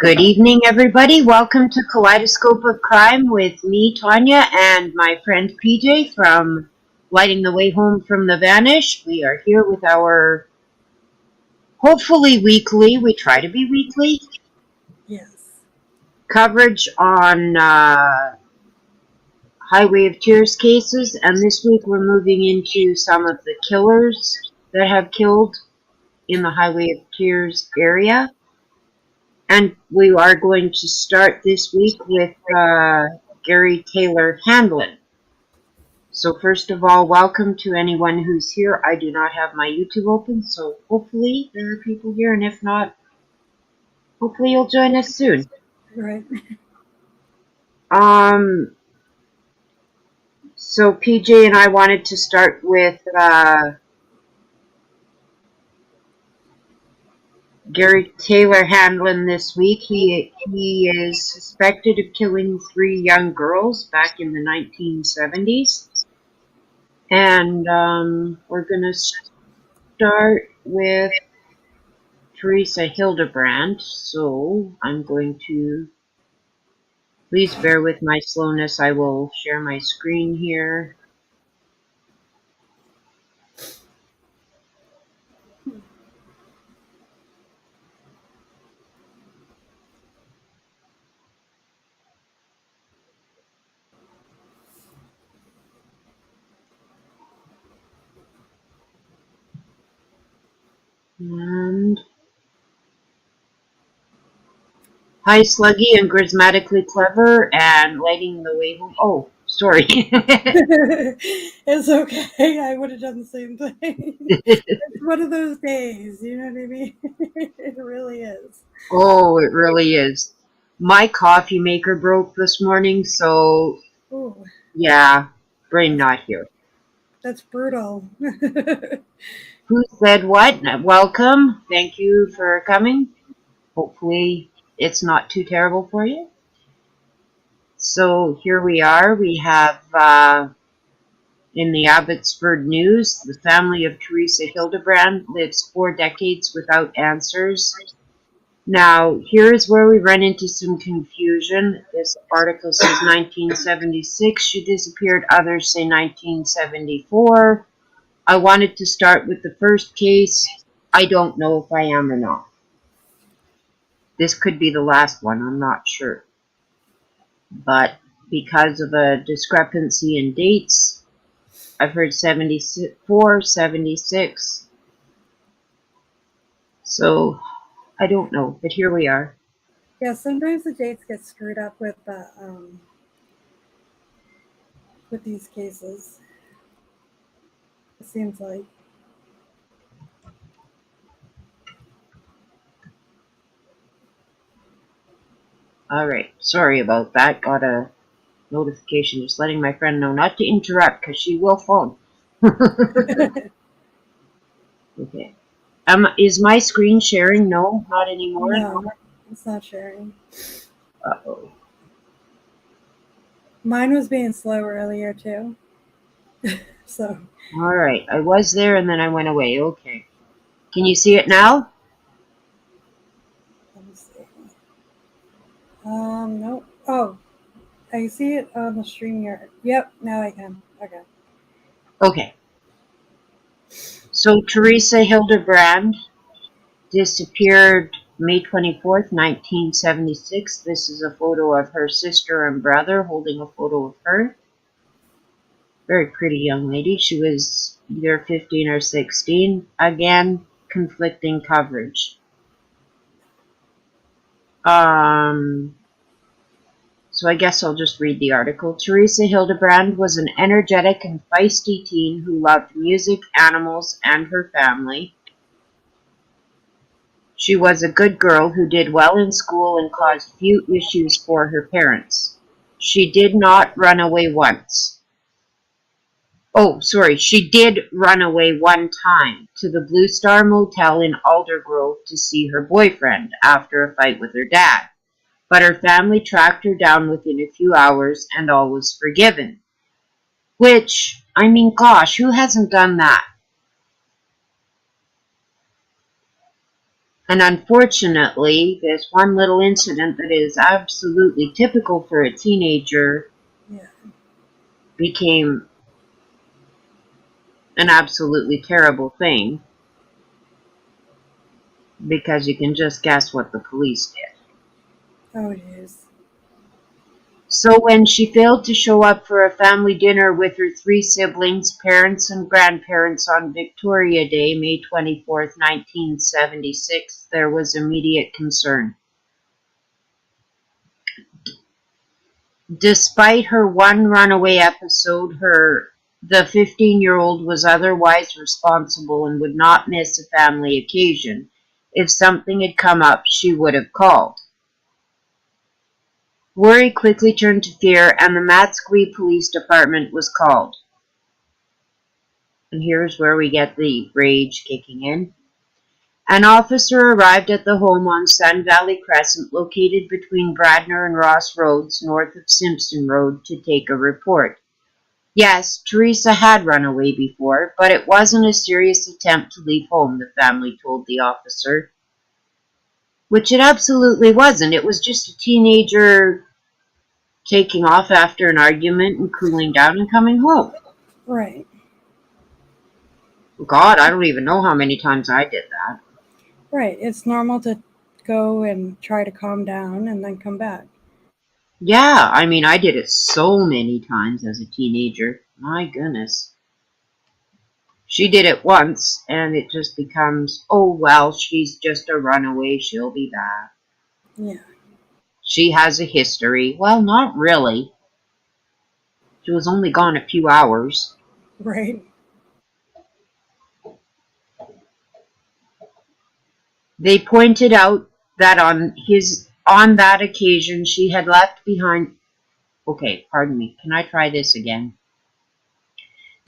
Good evening, everybody. Welcome to Kaleidoscope of Crime with me, Tanya, and my friend PJ from Lighting the Way Home from the Vanish. We are here with our, hopefully weekly, we try to be weekly, Yes. coverage on Highway of Tears cases. And this week we're moving into some of the killers that have killed in the Highway of Tears area. And we are going to start this week with Gary Handlen. So first of all, welcome to anyone who's here. I do not have my YouTube open, so hopefully there are people here, and if not, hopefully you'll join us soon. Right. So PJ and I wanted to start with Gary Handlen this week. He is suspected of killing 3 young girls back in the 1970s. And we're going to start with Teresa Hildebrand. So I'm going to, please bear with my slowness. I will share my screen here. And hi, Sluggy and charismatically clever and lighting the way home. Oh, sorry. It's okay. I would have done the same thing. It's one of those days, you know what I mean? It really is. Oh, it really is. My coffee maker broke this morning, so Oh, yeah, brain not here. that's brutal. Who said what? Welcome. Thank you for coming. Hopefully it's not too terrible for you. So here we are. We have in the Abbottford news, the family of Teresa Hildebrand lives 4 decades without answers. Now, here's where we run into some confusion. This article says 1976. She disappeared. Others say 1974. I wanted to start with the first case. I don't know if I am or not. This could be the last one. I'm not sure. But because of a discrepancy in dates, I've heard 74, 76. So I don't know, but here we are. Yeah, sometimes the dates get screwed up with these cases. It seems like. All right, sorry about that. Got a notification just letting my friend know not to interrupt because she will phone. Okay. Is my screen sharing? No, not anymore. No, it's not sharing. Uh-oh. Mine was being slow earlier too. So. All right, I was there and then I went away. Okay. Can you see it now? Let me see. Nope. Oh, I see it on the StreamYard. Yep, now I can. Okay. Okay. So Teresa Hildebrand disappeared May 24th, 1976. This is a photo of her sister and brother holding a photo of her. Very pretty young lady. She was either 15 or 16. Again, conflicting coverage. So I guess I'll just read the article. Teresa Hildebrand was an energetic and feisty teen who loved music, animals, and her family. She was a good girl who did well in school and caused few issues for her parents. She did not run away once. Oh, sorry, she did run away one time to the Blue Star Motel in Aldergrove to see her boyfriend after a fight with her dad. But her family tracked her down within a few hours and all was forgiven. Which, I mean, gosh, who hasn't done that? And unfortunately, this one little incident that is absolutely typical for a teenager Yeah. became an absolutely terrible thing, because you can just guess what the police did. Oh, it is. So when she failed to show up for a family dinner with her three siblings, parents, and grandparents on Victoria Day, May 24th, 1976, there was immediate concern. Despite her one runaway episode, the 15-year-old was otherwise responsible and would not miss a family occasion. If something had come up, she would have called. Worry quickly turned to fear, and the Matsqui Police Department was called. And here's where we get the rage kicking in. An officer arrived at the home on Sun Valley Crescent, located between Bradner and Ross Roads, north of Simpson Road, to take a report. Yes, Teresa had run away before, but it wasn't a serious attempt to leave home, the family told the officer. Which it absolutely wasn't. It was just a teenager taking off after an argument and cooling down and coming home. Right. God, I don't even know how many times I did that. Right. It's normal to go and try to calm down and then come back. Yeah, I mean, I did it so many times as a teenager. My goodness. She did it once, and it just becomes, oh, well, she's just a runaway. She'll be back. Yeah. She has a history. Well, not really. She was only gone a few hours. Right. They pointed out that on that occasion she had left behind. Okay, pardon me. Can I try this again?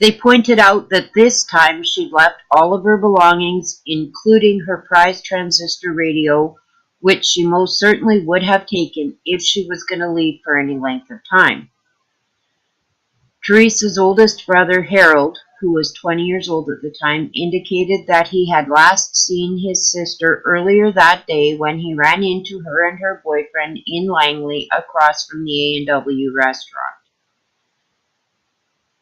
They pointed out that this time she'd left all of her belongings, including her prized transistor radio, which she most certainly would have taken if she was going to leave for any length of time. Teresa's oldest brother, Harold, who was 20 years old at the time, indicated that he had last seen his sister earlier that day when he ran into her and her boyfriend in Langley across from the A&W restaurant.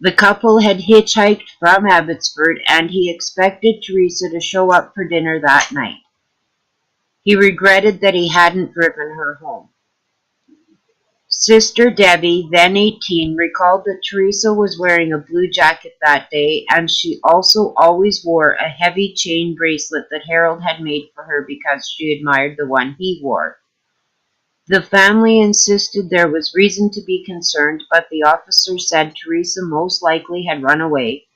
The couple had hitchhiked from Abbottford, and he expected Teresa to show up for dinner that night. He regretted that he hadn't driven her home. Sister Debbie, then 18, recalled that Teresa was wearing a blue jacket that day, and she also always wore a heavy chain bracelet that Harold had made for her because she admired the one he wore. The family insisted there was reason to be concerned, but the officer said Teresa most likely had run away,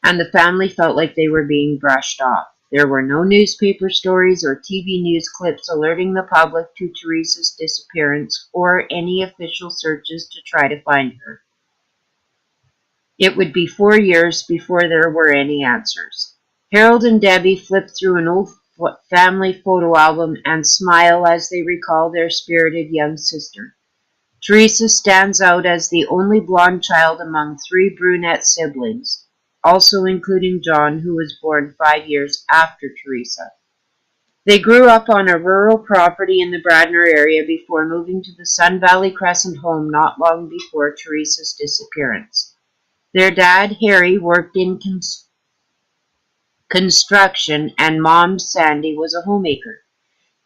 and the family felt like they were being brushed off. There were no newspaper stories or TV news clips alerting the public to Teresa's disappearance or any official searches to try to find her. It would be 4 years before there were any answers. Harold and Debbie flip through an old family photo album and smile as they recall their spirited young sister. Teresa stands out as the only blonde child among 3 brunette siblings, also including John, who was born 5 years after Teresa. They grew up on a rural property in the Bradner area before moving to the Sun Valley Crescent home not long before Teresa's disappearance. Their dad, Harry, worked in construction, and Mom, Sandy, was a homemaker.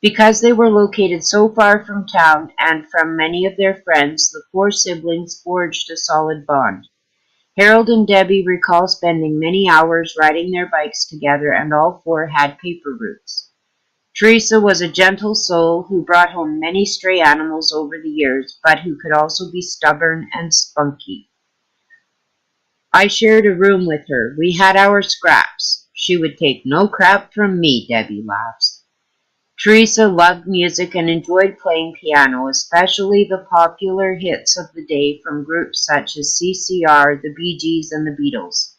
Because they were located so far from town and from many of their friends, the 4 siblings forged a solid bond. Harold and Debbie recall spending many hours riding their bikes together, and all 4 had paper routes. Teresa was a gentle soul who brought home many stray animals over the years, but who could also be stubborn and spunky. I shared a room with her. We had our scraps. She would take no crap from me, Debbie laughs. Teresa loved music and enjoyed playing piano, especially the popular hits of the day from groups such as CCR, the Bee Gees, and the Beatles.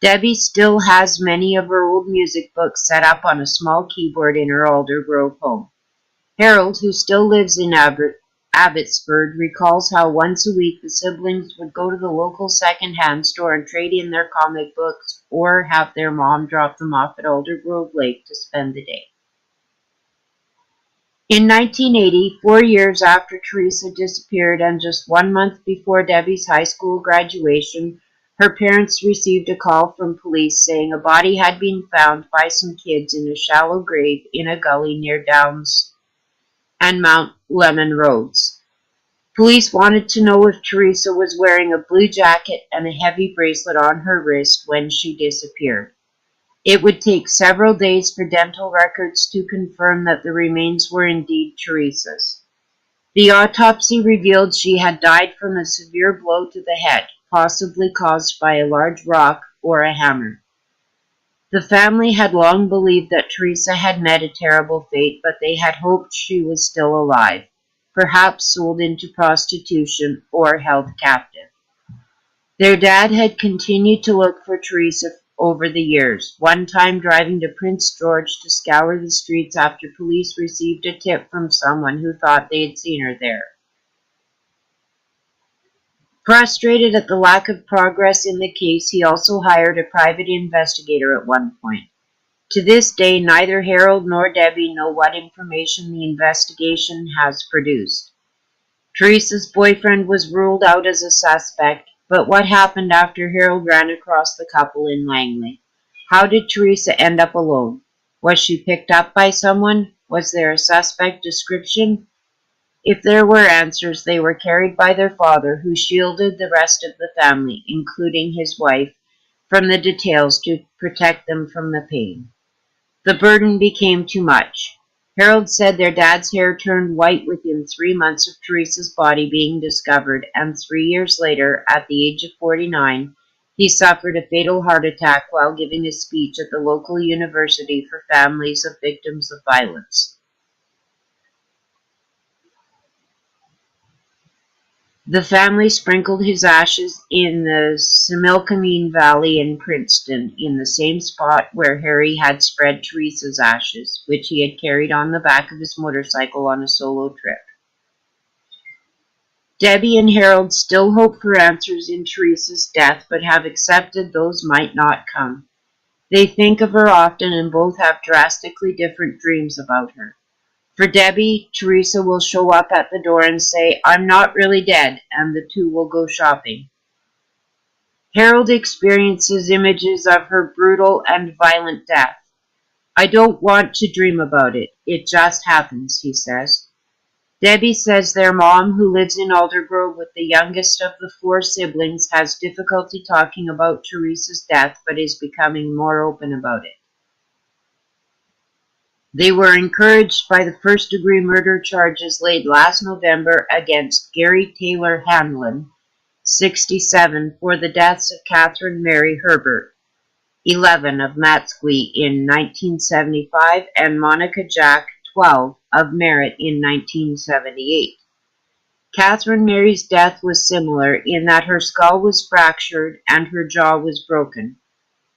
Debbie still has many of her old music books set up on a small keyboard in her Alder Grove home. Harold, who still lives in Abbottford, recalls how once a week the siblings would go to the local second-hand store and trade in their comic books or have their mom drop them off at Alder Grove Lake to spend the day. In 1980, 4 years after Teresa disappeared and just 1 month before Debbie's high school graduation, her parents received a call from police saying a body had been found by some kids in a shallow grave in a gully near Downs and Mount Lemon roads. Police wanted to know if Teresa was wearing a blue jacket and a heavy bracelet on her wrist when she disappeared. It would take several days for dental records to confirm that the remains were indeed Teresa's. The autopsy revealed she had died from a severe blow to the head, possibly caused by a large rock or a hammer. The family had long believed that Teresa had met a terrible fate, but they had hoped she was still alive, perhaps sold into prostitution or held captive. Their dad had continued to look for Teresa over the years, one time driving to Prince George to scour the streets after police received a tip from someone who thought they had seen her there. Frustrated at the lack of progress in the case, he also hired a private investigator at one point. To this day, neither Harold nor Debbie know what information the investigation has produced. Teresa's boyfriend was ruled out as a suspect, but what happened after Harold ran across the couple in Langley? How did Teresa end up alone? Was she picked up by someone? Was there a suspect description? If there were answers, they were carried by their father, who shielded the rest of the family, including his wife, from the details to protect them from the pain. The burden became too much. Harold said their dad's hair turned white within 3 months of Teresa's body being discovered, and 3 years later, at the age of 49, he suffered a fatal heart attack while giving a speech at the local university for families of victims of violence. The family sprinkled his ashes in the Similkameen Valley in Princeton, in the same spot where Harry had spread Teresa's ashes, which he had carried on the back of his motorcycle on a solo trip. Debbie and Harold still hope for answers in Teresa's death, but have accepted those might not come. They think of her often and both have drastically different dreams about her. For Debbie, Teresa will show up at the door and say, "I'm not really dead," and the two will go shopping. Harold experiences images of her brutal and violent death. "I don't want to dream about it. It just happens," he says. Debbie says their mom, who lives in Aldergrove with the youngest of the 4 siblings, has difficulty talking about Teresa's death, but is becoming more open about it. They were encouraged by the first-degree murder charges laid last November against Gary Handlen, 67, for the deaths of Catherine Mary Herbert, 11, of Matsqui in 1975, and MonicaJack, 12, of Merritt in 1978. Catherine Mary's death was similar in that her skull was fractured and her jaw was broken.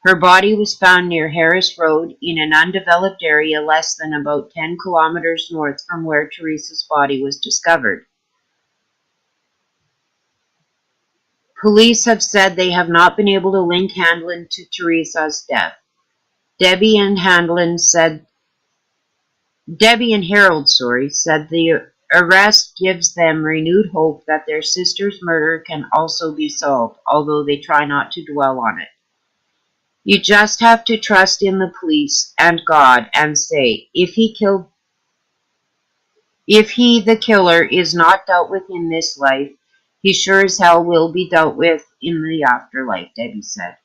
Her body was found near Harris Road in an undeveloped area less than about 10 kilometers north from where Teresa's body was discovered. Police have said they have not been able to link Handlen to Teresa's death. Debbie and Harold said the arrest gives them renewed hope that their sister's murder can also be solved, although they try not to dwell on it. You just have to trust in the police and God and say, if he, the killer, is not dealt with in this life, he sure as hell will be dealt with in the afterlife, Debbie said.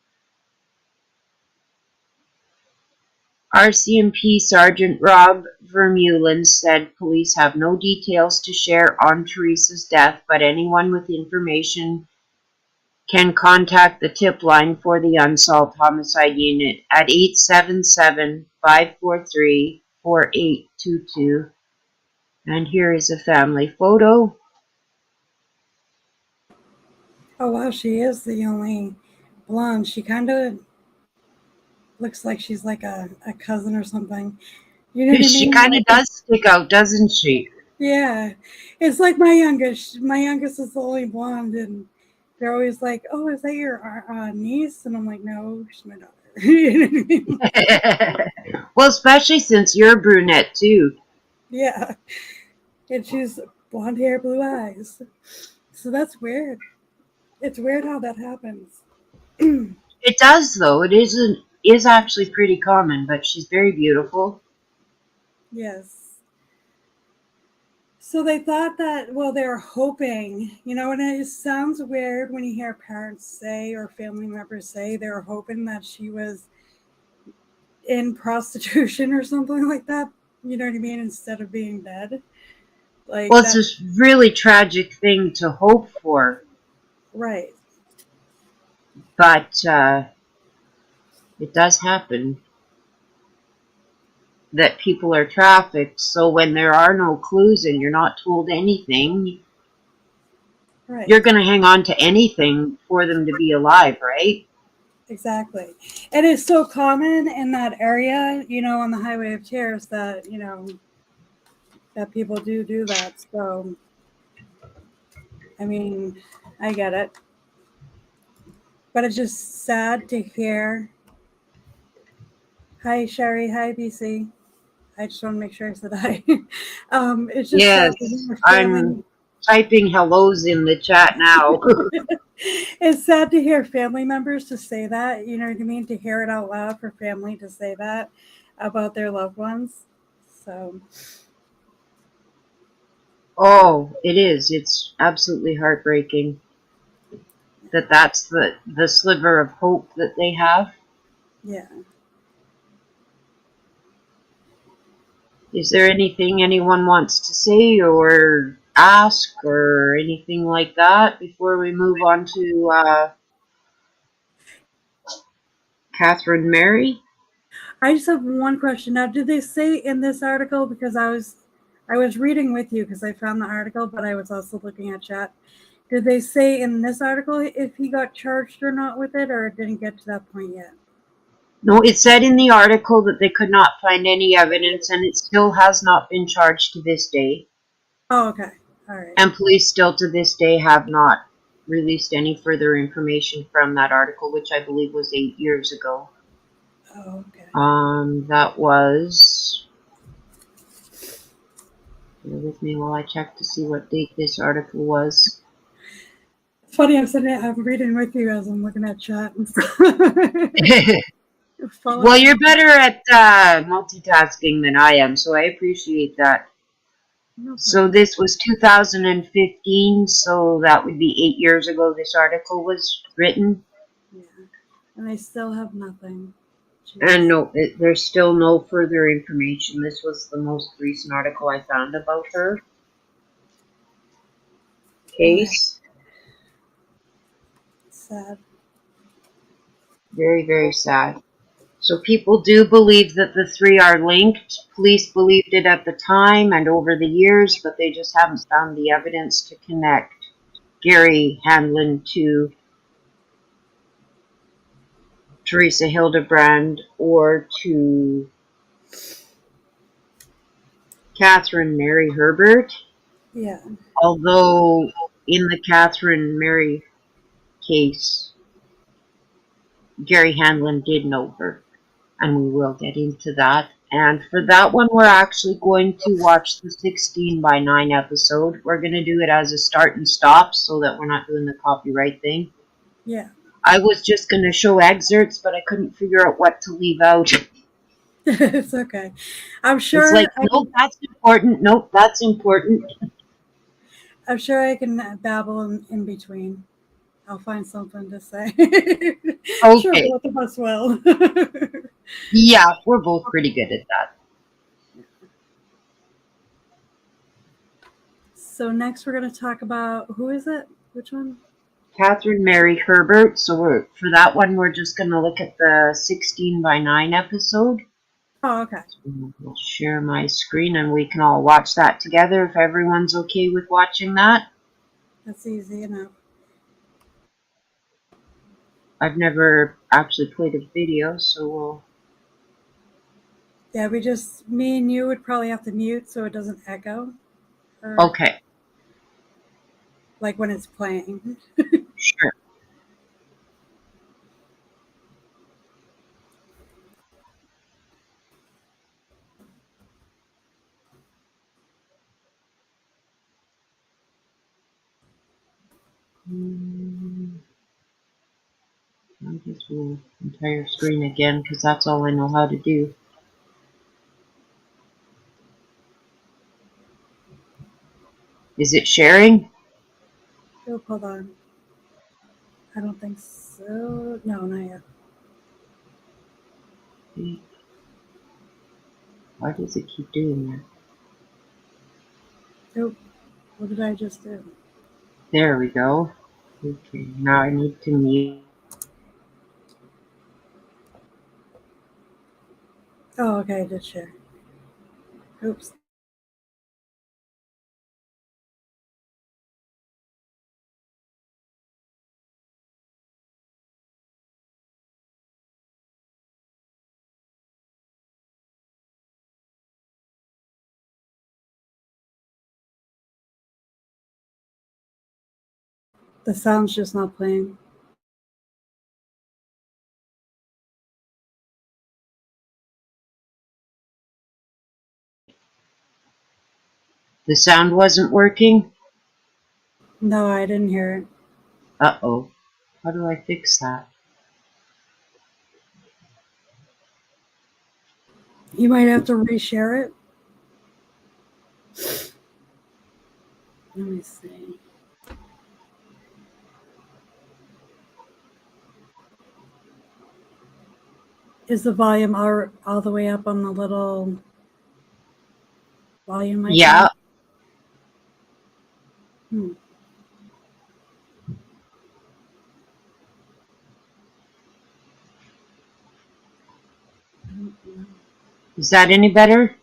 RCMP Sergeant Rob Vermeulen said police have no details to share on Teresa's death, but anyone with information can contact the tip line for the Unsolved Homicide Unit at 877-543-4822. And here is a family photo. Oh, wow, she is the only blonde. She kind of looks like she's like a cousin or something. You know what I mean? She kind of does stick out, doesn't she? Yeah. It's like my youngest. My youngest is the only blonde, and they're always like, "Oh, is that your niece?" And I'm like, "No, she's my daughter." You know what I mean? Well, especially since you're a brunette, too. Yeah. And she's blonde hair, blue eyes. So that's weird. It's weird how that happens. It does, though. Is actually pretty common, but she's very beautiful. Yes. So they thought that, well, they were hoping, and it sounds weird when you hear parents say or family members say they were hoping that she was in prostitution or something like that. You know what I mean? Instead of being dead. Well, Like it's that, this really tragic thing to hope for, right. but it does happen that people are trafficked. So when there are no clues and you're not told anything, Right. you're going to hang on to anything for them to be alive, right? Exactly. And it's so common in that area, on the Highway of Tears that, that people do that. So, I mean, I get it. But it's just sad to hear. Hi, Sherry. Hi, BC. I just want to make sure I said hi. It's just Yes, sad to hear I'm family. typing hellos in the chat now. It's sad to hear family members to say that. You know what I mean? To hear it out loud for family to say that about their loved ones. So, Oh, it is. It's absolutely heartbreaking that that's the sliver of hope that they have. yeah. Is there anything anyone wants to say or ask or anything like that before we move on to Catherine Mary? I just have one question. Now, did they say in this article, because I was reading with you because I found the article, but I was also looking at chat. Did they say in this article if he got charged or not with it, or it didn't get to that point yet? No, it said in the article that they could not find any evidence and it still has not been charged to this day. Oh, okay. All right. And police still to this day have not released any further information from that article, which I believe was 8 years ago. Oh, okay. That was. Bear with me while I check to see what date this article was. It's funny. I'm reading with you as I'm looking at chat and stuff. Well, Following. you're better at multitasking than I am, so I appreciate that. No So problem. this was 2015, so that would be 8 years ago this article was written. Yeah. And I still have nothing. And Jeez. no, there's still no further information. This was the most recent article I found about her All right. case. Sad. Very, very sad. So people do believe that the three are linked. Police believed it at the time and over the years, but they just haven't found the evidence to connect Gary Handlen to Teresa Hildebrand or to Catherine Mary Herbert. Yeah. Although in the Catherine Mary case, Gary Handlen did know her, and we will get into that. And for that one, we're actually going to watch the 16:9 episode. We're going to do it as a start and stop so that we're not doing the copyright thing. Yeah. I was just going to show excerpts, but I couldn't figure out what to leave out. It's okay. I'm It's sure like, I nope, can. that's important. Nope, that's important. I'm sure I can babble in between. I'll find something to say. Sure, Okay. both of us will. Yeah, we're both pretty good at that. So next we're going to talk about who is it? Which one? Catherine Mary Herbert. So for that one, we're just going to look at the 16:9 episode. Oh, okay. I'll share my screen and we can all watch that together if everyone's okay with watching that. That's easy enough. I've never actually played a video, so we'll. Yeah, me and you would probably have to mute so it doesn't echo, or Okay, like when it's playing. sure. I'll just do the entire screen again because that's all I know how to do. Is it sharing? Oh, hold on. I don't think so. No, not yet. Why does it keep doing that? Nope. What did I just do? There we go. Okay, now I need to mute. Oh, okay, I did share. Oops. The sound's just not playing. The sound wasn't working? No, I didn't hear it. Uh-oh. How do I fix that? You might have to reshare it. Let me see. Is the volume all the way up on the little volume icon? Yeah. Is that any better?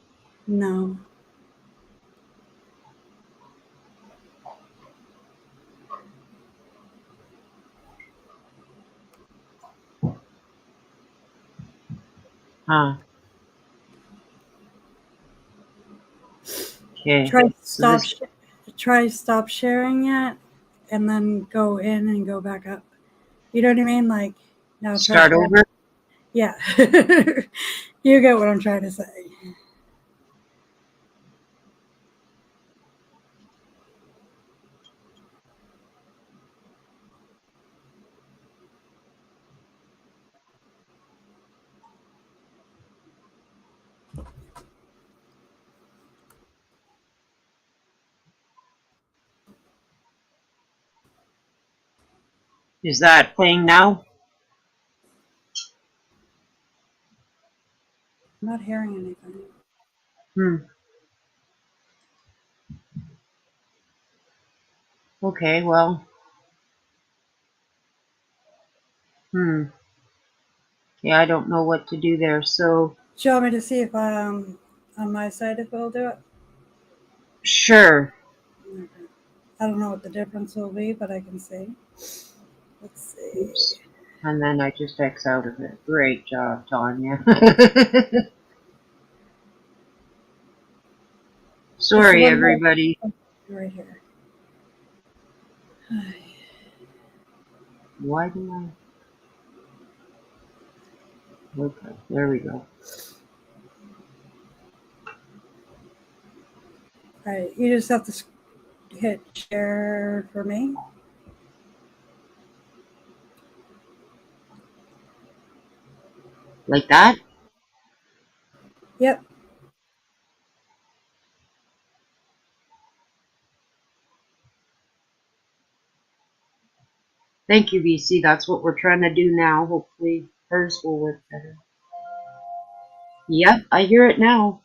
No. Huh. Okay. Try stop sharing it, and then go in and go back up. You know what I mean? Like now, Start over? Yeah. You get what I'm trying to say. Is that playing now? I'm not hearing anything. Okay, well. Yeah, I don't know what to do there, so. Do you want me to see if on my side if it'll do it? Sure. Okay. I don't know what the difference will be, but I can see. Let's see. Oops. And then I just X out of it. Great job, Tanya. Sorry, everybody. Right here. Why do I? Okay, there we go. All right, you just have to hit share for me. Like that? Yep. Thank you, VC. That's what we're trying to do now. Hopefully hers will work better. Yep, I hear it now.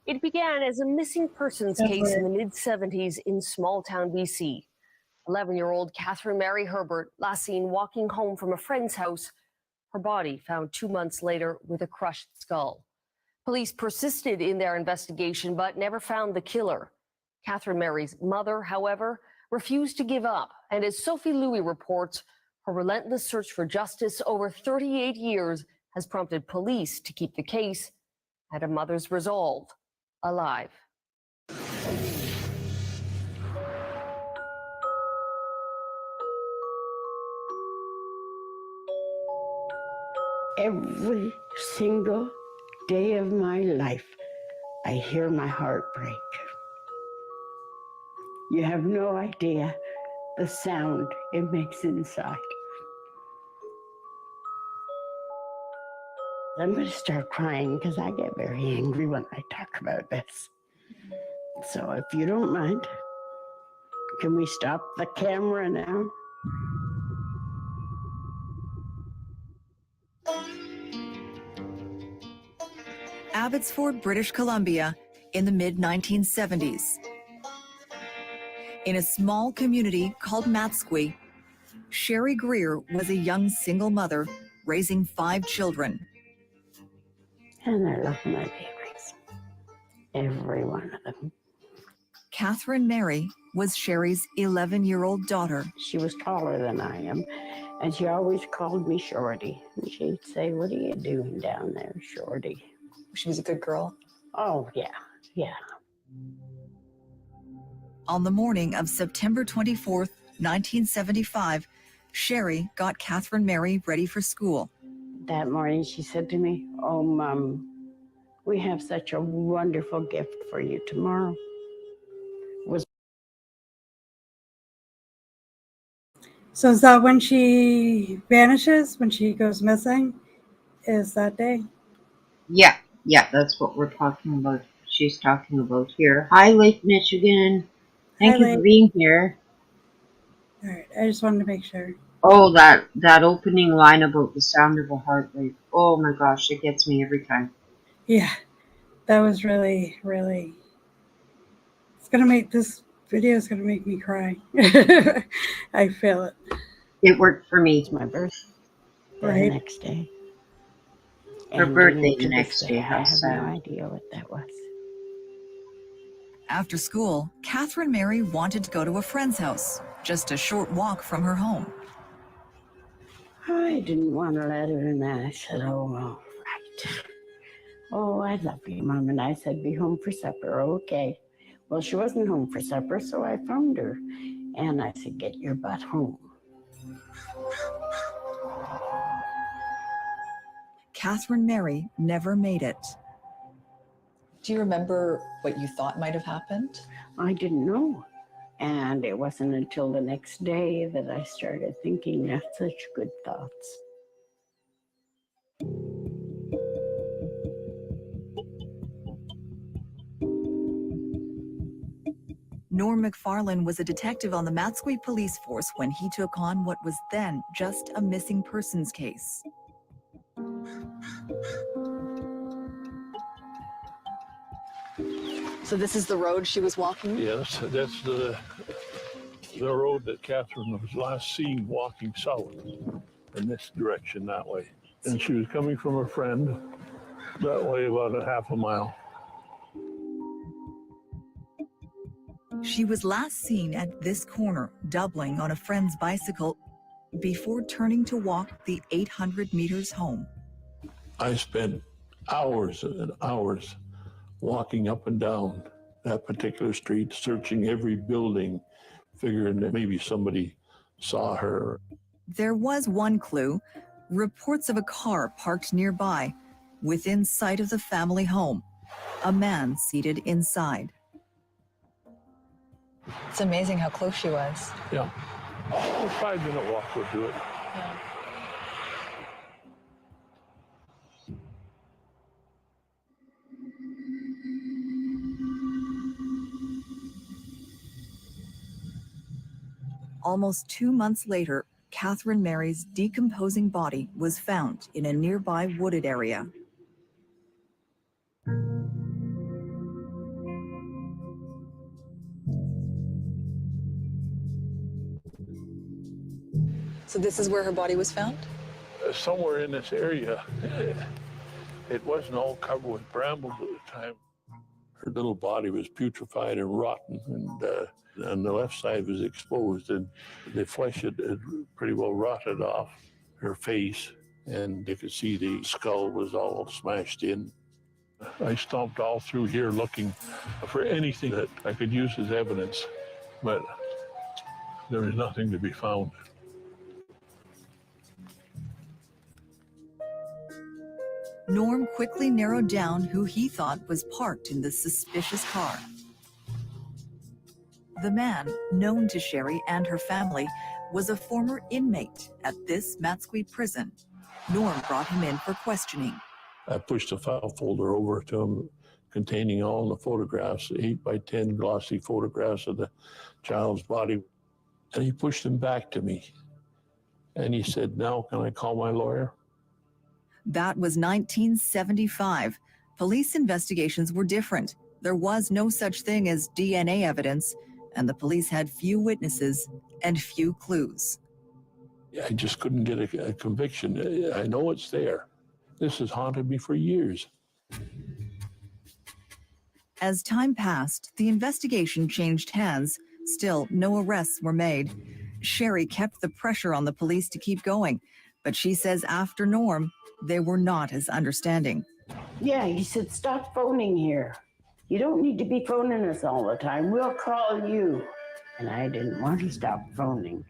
It began as a missing persons case in the mid-70s in small town BC. 11-year-old Catherine Mary Herbert last seen walking home from a friend's house. Her body found 2 months later with a crushed skull. Police persisted in their investigation but never found the killer. Catherine Mary's mother, however, refused to give up. And as Sophie Louis reports, her relentless search for justice over 38 years has prompted police to keep the case and a mother's resolve alive. Every single day of my life, I hear my heart break. You have no idea the sound it makes inside. I'm going to start crying because I get very angry when I talk about this. So if you don't mind, can we stop the camera now? Abbottford, British Columbia, in the mid-1970s. In a small community called Matsqui, Sherry Greer was a young single mother raising 5 children. And I love my babies, every one of them. Catherine Mary was Sherry's 11-year-old daughter. She was taller than I am, and she always called me Shorty. And she'd say, "What are you doing down there, Shorty?" She was a good girl. Oh, yeah, yeah. On the morning of September 24th, 1975, Sherry got Catherine Mary ready for school. That morning she said to me, "Oh, Mom, we have such a wonderful gift for you tomorrow." So is that when she vanishes, when she goes missing? Is that day? Yeah, that's what we're talking about. She's talking about here. Hi, Lake Michigan. Thank you for being here. All right, I just wanted to make sure. Oh, that opening line about the sound of a heart rate. Oh my gosh, it gets me every time. Yeah, that was really, really. This video is gonna make me cry. I feel it. It worked for me. It's my birthday Right. the next day. Her And birthday to the next this day. I How have sad. no idea what that was. After school, Catherine Mary wanted to go to a friend's house, just a short walk from her home. I didn't want to let her in, and I said, "Oh, all right. Oh, I love you, Mom." And I said, "Be home for supper." Okay. Well, she wasn't home for supper, so I phoned her. And I said, "Get your butt home." Catherine Mary never made it. Do you remember what you thought might have happened? I didn't know. And it wasn't until the next day that I started thinking of such good thoughts. Norm McFarlane was a detective on the Matsqui police force when he took on what was then just a missing persons case. So this is the road she was walking? Yes, that's the road that Catherine was last seen walking south in this direction that way. And she was coming from a friend that way about a half a mile. She was last seen at this corner, doubling on a friend's bicycle before turning to walk the 800 meters home. I spent hours and hours walking up and down that particular street, searching every building, figuring that maybe somebody saw her. There was one clue, reports of a car parked nearby, within sight of the family home, a man seated inside. It's amazing how close she was. Yeah, a 5-minute walk would do it. Yeah. Almost 2 months later, Catherine Mary's decomposing body was found in a nearby wooded area. So this is where her body was found? Somewhere in this area. It wasn't all covered with brambles at the time. Her little body was putrefied and rotten, and the left side was exposed, and the flesh had pretty well rotted off her face, and you could see the skull was all smashed in. I stomped all through here looking for anything that I could use as evidence, but there was nothing to be found. Norm quickly narrowed down who he thought was parked in the suspicious car. The man, known to Sherry and her family, was a former inmate at this Matsqui prison. Norm brought him in for questioning. I pushed a file folder over to him containing all the photographs, 8 by 10 glossy photographs of the child's body. And he pushed them back to me. And he said, "Now can I call my lawyer?" That was 1975. Police investigations were different. There was no such thing as DNA evidence, and the police had few witnesses and few clues. I just couldn't get a conviction. I know it's there. This has haunted me for years. As time passed, the investigation changed hands. Still, no arrests were made. Sherry kept the pressure on the police to keep going, but she says after Norm, they were not as understanding. Yeah, he said, stop phoning here. You don't need to be phoning us all the time. We'll call you. And I didn't want to stop phoning.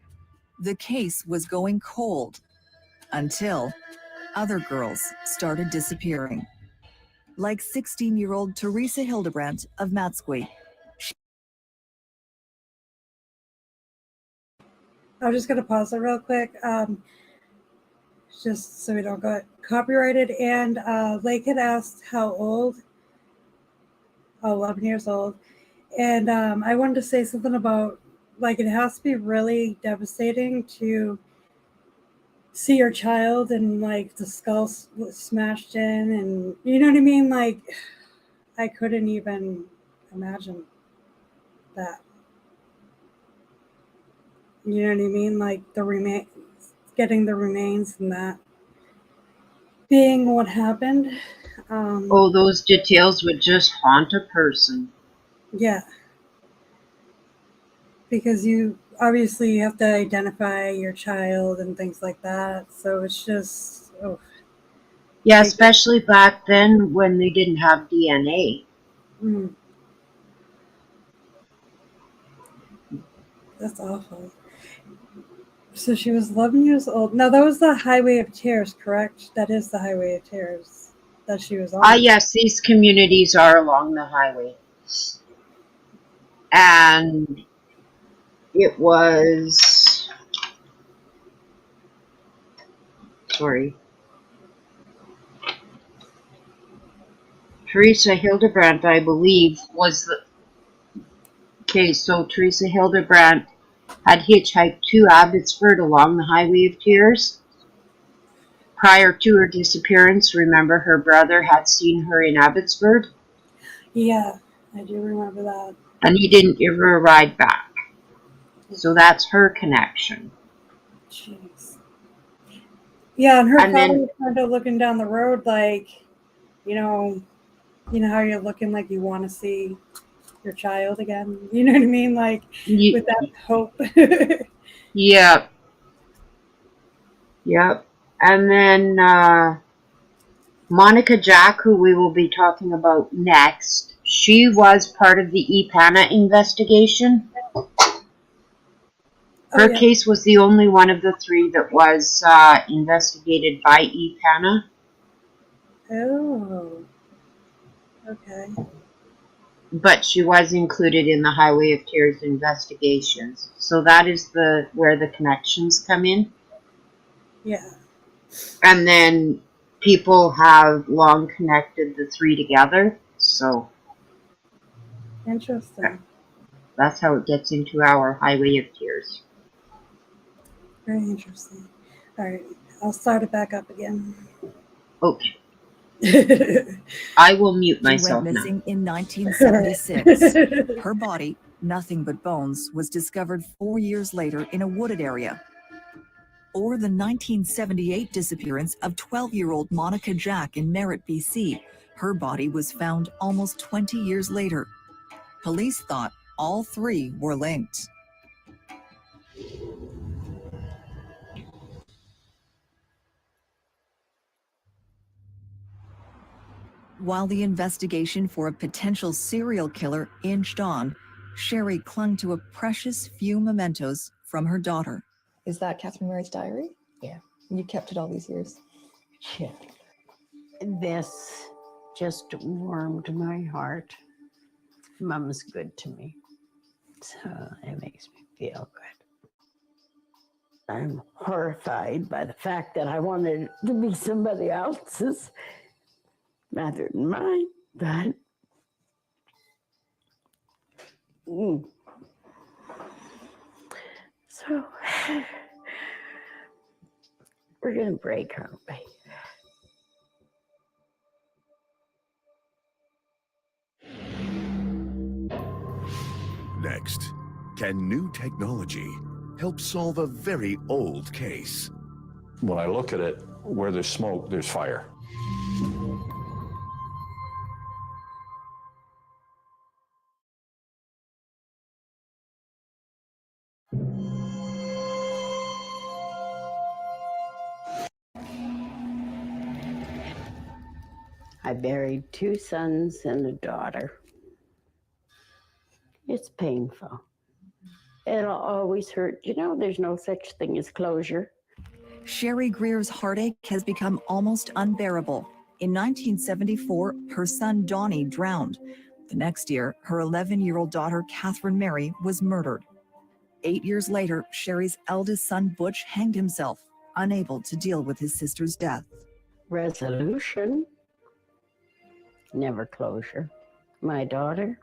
The case was going cold until other girls started disappearing. Like 16-year-old Teresa Hildebrandt of Matsqui. I'm just going to pause it real quick, just so we don't get copyrighted. And Lake had asked how old. 11 years old. And I wanted to say something about, like, it has to be really devastating to see your child and, like, the skull smashed in. And, you know what I mean? Like, I couldn't even imagine that. You know what I mean? Like, getting the remains and that being what happened. Oh, those details would just haunt a person. Yeah. Because you obviously have to identify your child and things like that. So it's just, oh. Yeah, especially back then when they didn't have DNA. Mm. That's awful. So she was 11 years old. Now, that was the Highway of Tears, correct? That is the Highway of Tears that she was on. Yes, these communities are along the highway. And it was, Teresa Hildebrandt, I believe, was the, okay, so Teresa Hildebrandt had hitchhiked to Abbottford along the Highway of Tears. Prior to her disappearance, remember her brother had seen her in Abbottford? Yeah, I do remember that. And he didn't give her a ride back. So that's her connection. Jeez. Yeah, and her And father then, was kind of looking down the road like, you know how you're looking like you want to see your child again. You know what I mean? Like, with that hope. Yep. And then MonicaJack, who we will be talking about next, she was part of the EPANA investigation. Her case was the only one of the three that was investigated by EPANA. Oh. Okay. But she was included in the Highway of Tears investigations. So that is where the connections come in. Yeah. And then people have long connected the three together. So Interesting. that's how it gets into our Highway of Tears. Very interesting. All right. I'll start it back up again. Okay. I will mute myself now. She went missing in 1976. Her body, nothing but bones, was discovered 4 years later in a wooded area. Or the 1978 disappearance of 12-year-old MonicaJack in Merritt, BC. Her body was found almost 20 years later. Police thought all three were linked. While the investigation for a potential serial killer inched on, Sherry clung to a precious few mementos from her daughter. Is that Catherine Mary's diary? Yeah. You kept it all these years? Yeah. This just warmed my heart. Mom's good to me. So it makes me feel good. I'm horrified by the fact that I wanted it to be somebody else's rather than mine, but so we're gonna break, aren't we? Next, can new technology help solve a very old case? When I look at it, where there's smoke, there's fire. I buried 2 sons and a daughter. It's painful. It'll always hurt. You know, there's no such thing as closure. Sherry Greer's heartache has become almost unbearable. In 1974, her son Donnie drowned. The next year, her 11-year-old daughter Catherine Mary was murdered. 8 years later, Sherry's eldest son Butch hanged himself, unable to deal with his sister's death. Resolution, never closure. My daughter,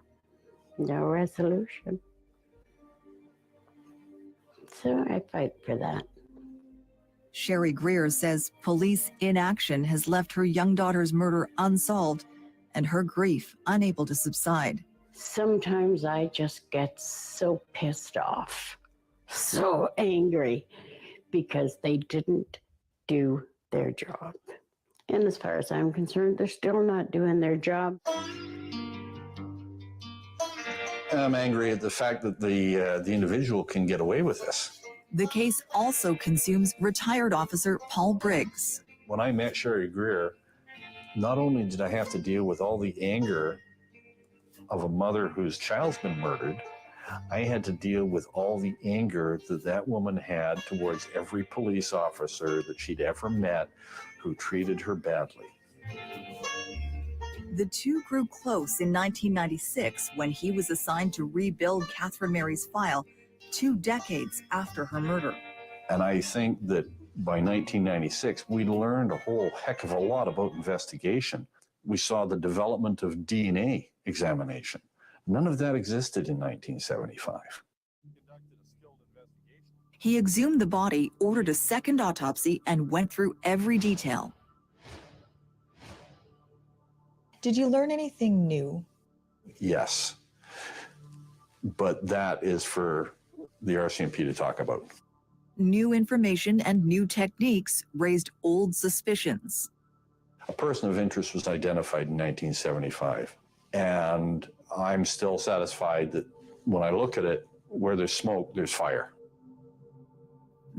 no resolution. So I fight for that. Sherry Greer says police inaction has left her young daughter's murder unsolved and her grief unable to subside. Sometimes I just get so pissed off, so angry, because they didn't do their job. And as far as I'm concerned, they're still not doing their job. I'm angry at the fact that the individual can get away with this. The case also consumes retired officer Paul Briggs. When I met Sherry Greer, not only did I have to deal with all the anger of a mother whose child's been murdered, I had to deal with all the anger that that woman had towards every police officer that she'd ever met who treated her badly. The two grew close in 1996 when he was assigned to rebuild Catherine Mary's file 2 decades after her murder. And I think that by 1996, we learned a whole heck of a lot about investigation. We saw the development of DNA examination. None of that existed in 1975. He exhumed the body, ordered a second autopsy, and went through every detail. Did you learn anything new? Yes, but that is for the RCMP to talk about. New information and new techniques raised old suspicions. A person of interest was identified in 1975, and I'm still satisfied that when I look at it, where there's smoke, there's fire.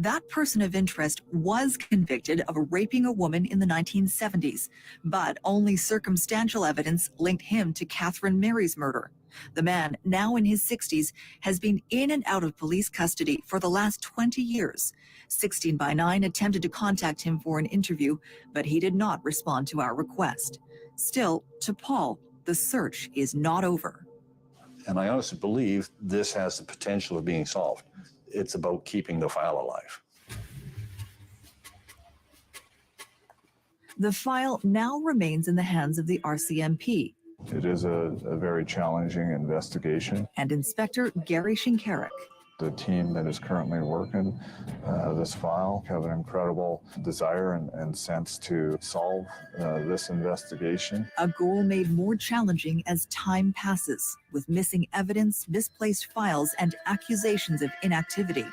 That person of interest was convicted of raping a woman in the 1970s, but only circumstantial evidence linked him to Catherine Mary's murder. The man, now in his 60s, has been in and out of police custody for the last 20 years. 16 by 9 attempted to contact him for an interview, but he did not respond to our request. Still, to Paul, the search is not over. And I honestly believe this has the potential of being solved. It's about keeping the file alive. The file now remains in the hands of the RCMP. It is a very challenging investigation. And Inspector Gary Handlen. The team that is currently working this file have an incredible desire and sense to solve this investigation. A goal made more challenging as time passes, with missing evidence, misplaced files, and accusations of inactivity.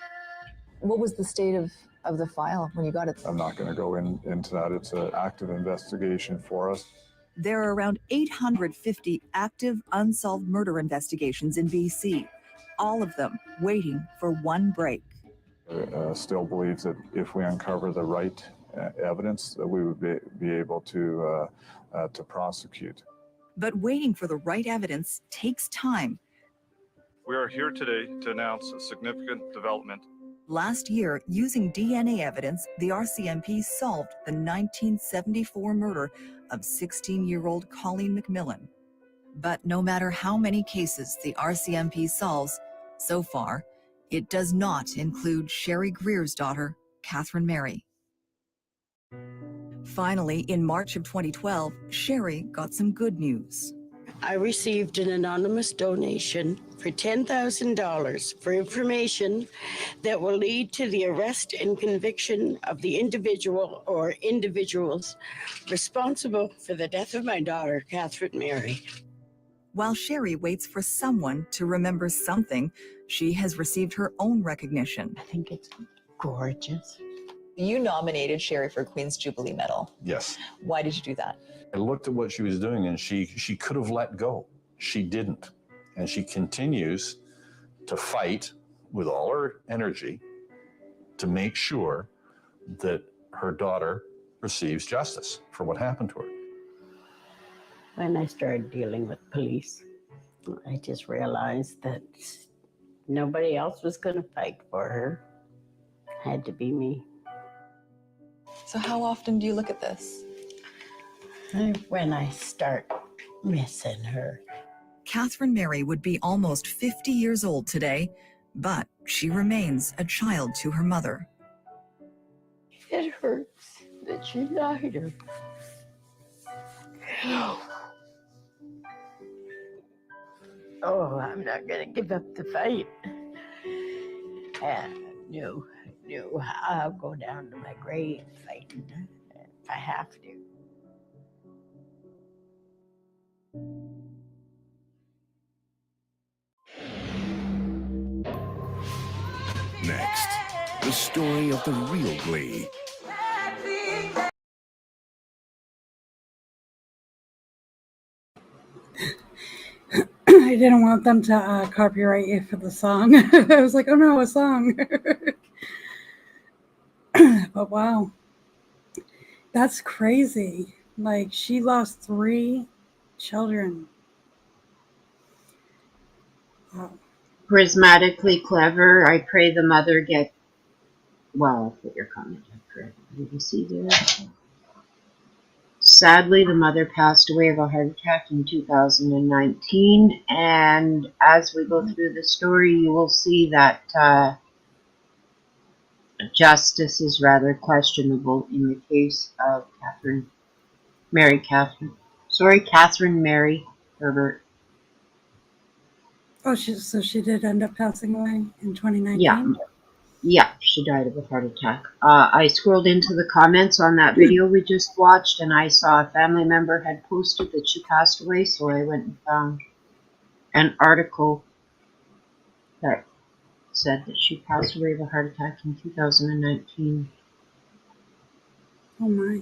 What was the state of the file when you got it? I'm not going to go into that. It's an active investigation for us. There are around 850 active unsolved murder investigations in BC, all of them waiting for one break. Still believes that if we uncover the right evidence, that we would be able to prosecute. But waiting for the right evidence takes time. We are here today to announce a significant development. Last year, using DNA evidence, the RCMP solved the 1974 murder of 16-year-old Colleen McMillan. But no matter how many cases the RCMP solves, So far, it does not include Sherry Greer's daughter, Catherine Mary. Finally, in March of 2012, Sherry got some good news. I received an anonymous donation for $10,000 for information that will lead to the arrest and conviction of the individual or individuals responsible for the death of my daughter, Catherine Mary. While Sherry waits for someone to remember something, she has received her own recognition. I think it's gorgeous. You nominated Sherry for Queen's Jubilee Medal. Yes. Why did you do that? I looked at what she was doing, and she could have let go. She didn't. And she continues to fight with all her energy to make sure that her daughter receives justice for what happened to her. When I started dealing with police, I just realized that nobody else was going to fight for her. It had to be me. So how often do you look at this? When I start missing her. Catherine Mary would be almost 50 years old today, but she remains a child to her mother. It hurts that she died. Oh, I'm not going to give up the fight. No, I'll go down to my grave fighting if I have to. Next, the story of the real Glee. I didn't want them to copyright you for the song. I was like, oh no, a song. But wow, that's crazy. Like, she lost 3 children. Wow. Charismatically clever. I pray the mother get. Well, I'll put your comment after. Did you see there? Sadly, the mother passed away of a heart attack in 2019, and as we go through the story, you will see that justice is rather questionable in the case of Catherine Mary Herbert. Oh, so she did end up passing away in 2019? Yeah, she died of a heart attack. I scrolled into the comments on that video we just watched, and I saw a family member had posted that she passed away, so I went and found an article that said that she passed away of a heart attack in 2019. Oh my.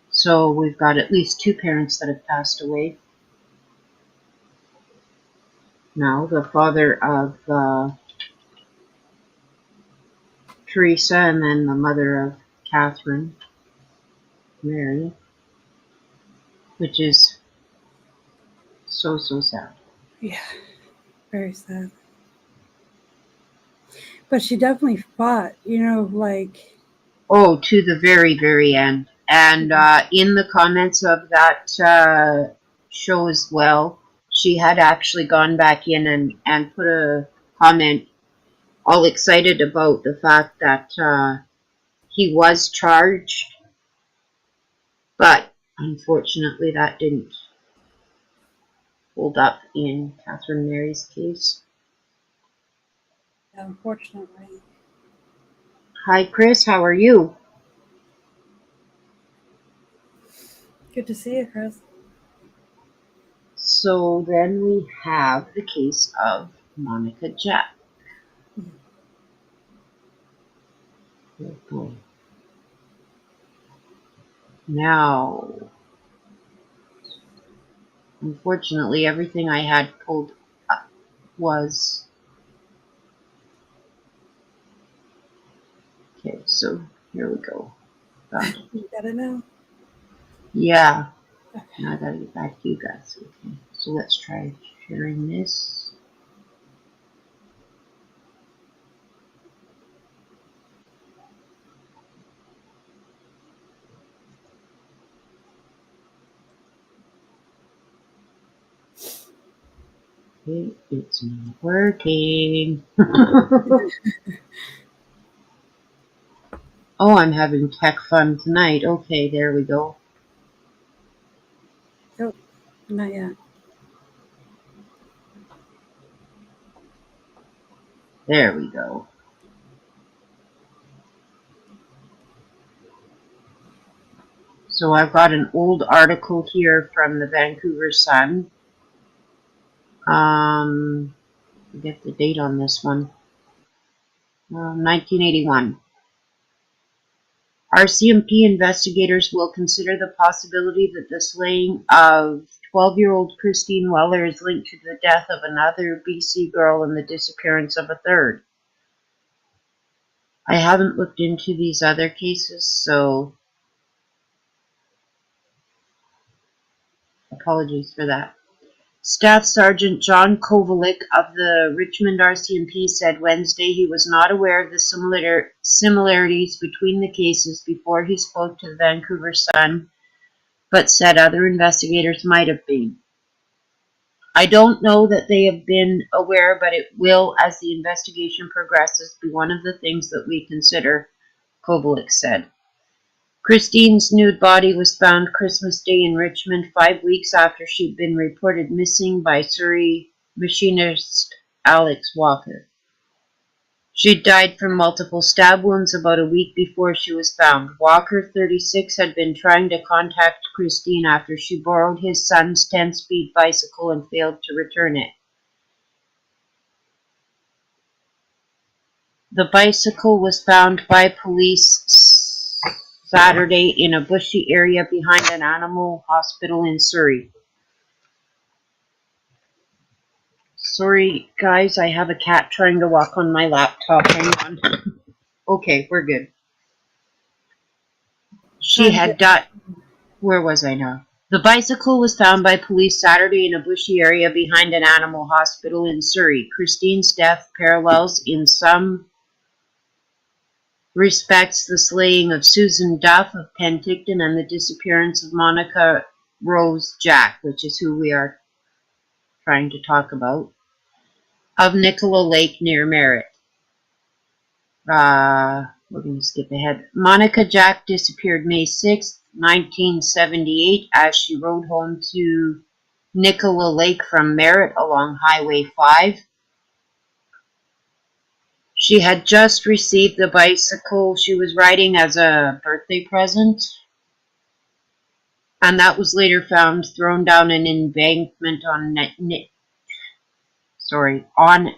So we've got at least 2 parents that have passed away. Now, the father of Teresa, and then the mother of Catherine Mary, which is so sad. Yeah, very sad. But she definitely fought, like... Oh, to the very, very end. And in the comments of that show as well, she had actually gone back in and put a comment all excited about the fact that he was charged, but unfortunately that didn't hold up in Catherine Mary's case. Unfortunately. Hi, Chris. How are you? Good to see you, Chris. So then we have the case of MonicaJack. Oh boy. Now, unfortunately, everything I had pulled up was... Okay, so here we go. Got it. You got it now? Yeah. Now I gotta get back to you guys. Okay, so let's try sharing this. Okay, it's not working. Oh, I'm having tech fun tonight. Okay, there we go. Oh, not yet. There we go. So I've got an old article here from the Vancouver Sun. Forget the date on this one. 1981. RCMP investigators will consider the possibility that the slaying of 12-year-old Christine Weller is linked to the death of another BC girl and the disappearance of a third. I haven't looked into these other cases, so apologies for that. Staff Sergeant John Kovalik of the Richmond RCMP said Wednesday he was not aware of the similarities between the cases before he spoke to the Vancouver Sun, but said other investigators might have been. I don't know that they have been aware, but it will, as the investigation progresses, be one of the things that we consider, Kovalik said. Christine's nude body was found Christmas Day in Richmond 5 weeks after she'd been reported missing by Surrey machinist Alex Walker. She'd died from multiple stab wounds about a week before she was found. Walker, 36, had been trying to contact Christine after she borrowed his son's 10-speed bicycle and failed to return it. The bicycle was found by police Saturday in a bushy area behind an animal hospital in Surrey. Sorry, guys, I have a cat trying to walk on my laptop. Hang on. Okay, we're good. She had died. Where was I now? The bicycle was found by police Saturday in a bushy area behind an animal hospital in Surrey. Christine's death parallels in some respects the slaying of Susan Duff of Penticton and the disappearance of Monica Rose Jack, which is who we are trying to talk about, of Nicola Lake near Merritt. We're going to skip ahead. MonicaJack disappeared May 6, 1978, as she rode home to Nicola Lake from Merritt along Highway 5. She had just received the bicycle she was riding as a birthday present, and that was later found thrown down an embankment on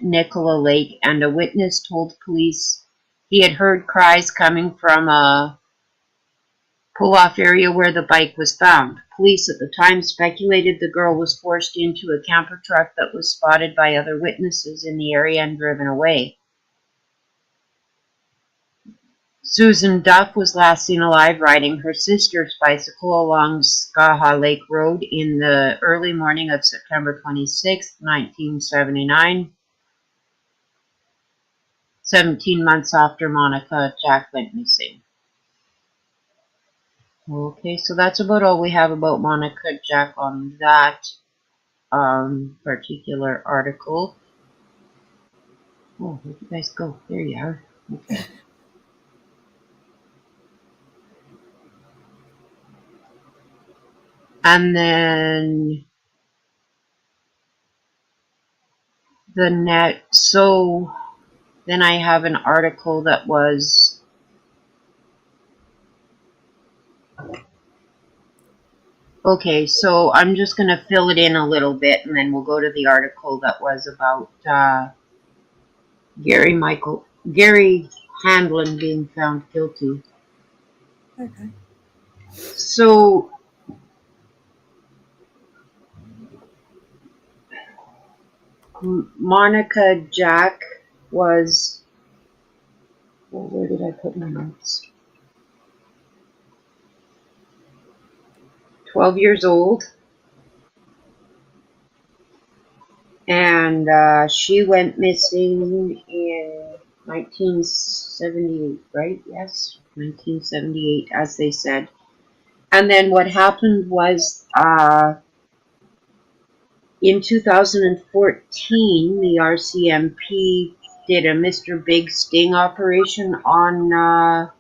Nicola Lake, and a witness told police he had heard cries coming from a pull-off area where the bike was found. Police at the time speculated the girl was forced into a camper truck that was spotted by other witnesses in the area and driven away. Susan Duff was last seen alive riding her sister's bicycle along Skaha Lake Road in the early morning of September 26, 1979, 17 months after MonicaJack went missing. Okay, so that's about all we have about MonicaJack on that particular article. Oh, where'd you guys go? There you are. Okay. And then then I have an article that was okay, so I'm just going to fill it in a little bit and then we'll go to the article that was about Gary Handlen being found guilty. Okay. So MonicaJack was, well, where did I put my notes? 12 years old, and she went missing in 1978, right? Yes, 1978, as they said. And then what happened was in 2014, the RCMP did a Mr. Big sting operation on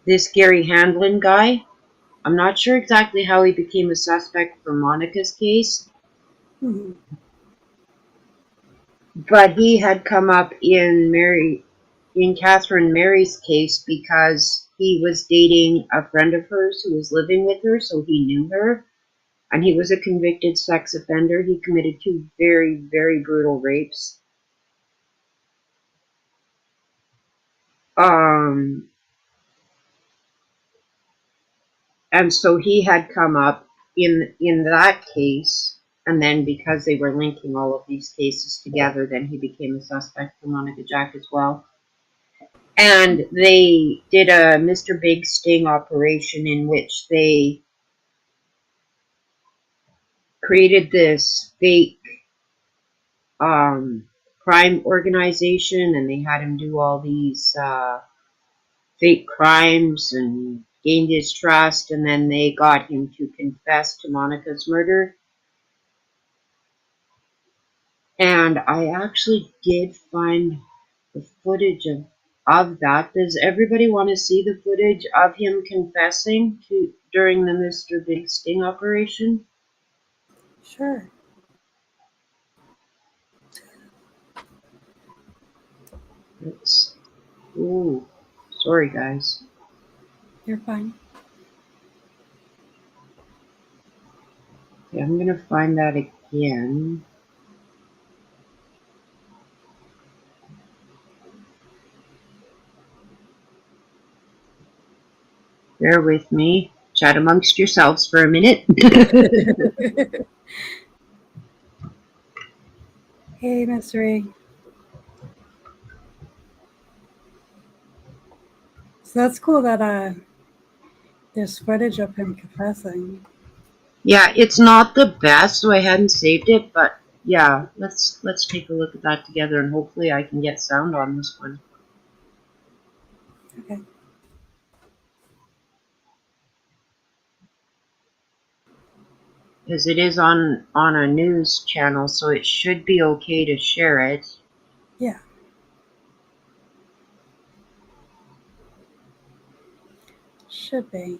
this Gary Handlen guy. I'm not sure exactly how he became a suspect for Monica's case, but he had come up in Catherine Mary's case because he was dating a friend of hers who was living with her, so he knew her, and he was a convicted sex offender. He committed 2 very, very brutal rapes. And so he had come up in that case, and then because they were linking all of these cases together, then he became a suspect for MonicaJack as well. And they did a Mr. Big sting operation in which they created this fake crime organization, and they had him do all these fake crimes and gained his trust, and then they got him to confess to Monica's murder. And I actually did find the footage of that. Does everybody want to see the footage of him confessing during the Mr. Big sting operation? Sure. Ooh, sorry guys. You're fine. Okay, I'm gonna find that again. Bear with me. Chat amongst yourselves for a minute. Hey, Mystery. So that's cool that there's footage of him confessing. Yeah, it's not the best, so I hadn't saved it, but yeah, let's take a look at that together, and hopefully I can get sound on this one. Okay. Because it is on a news channel, so it should be okay to share it. Yeah. Should be.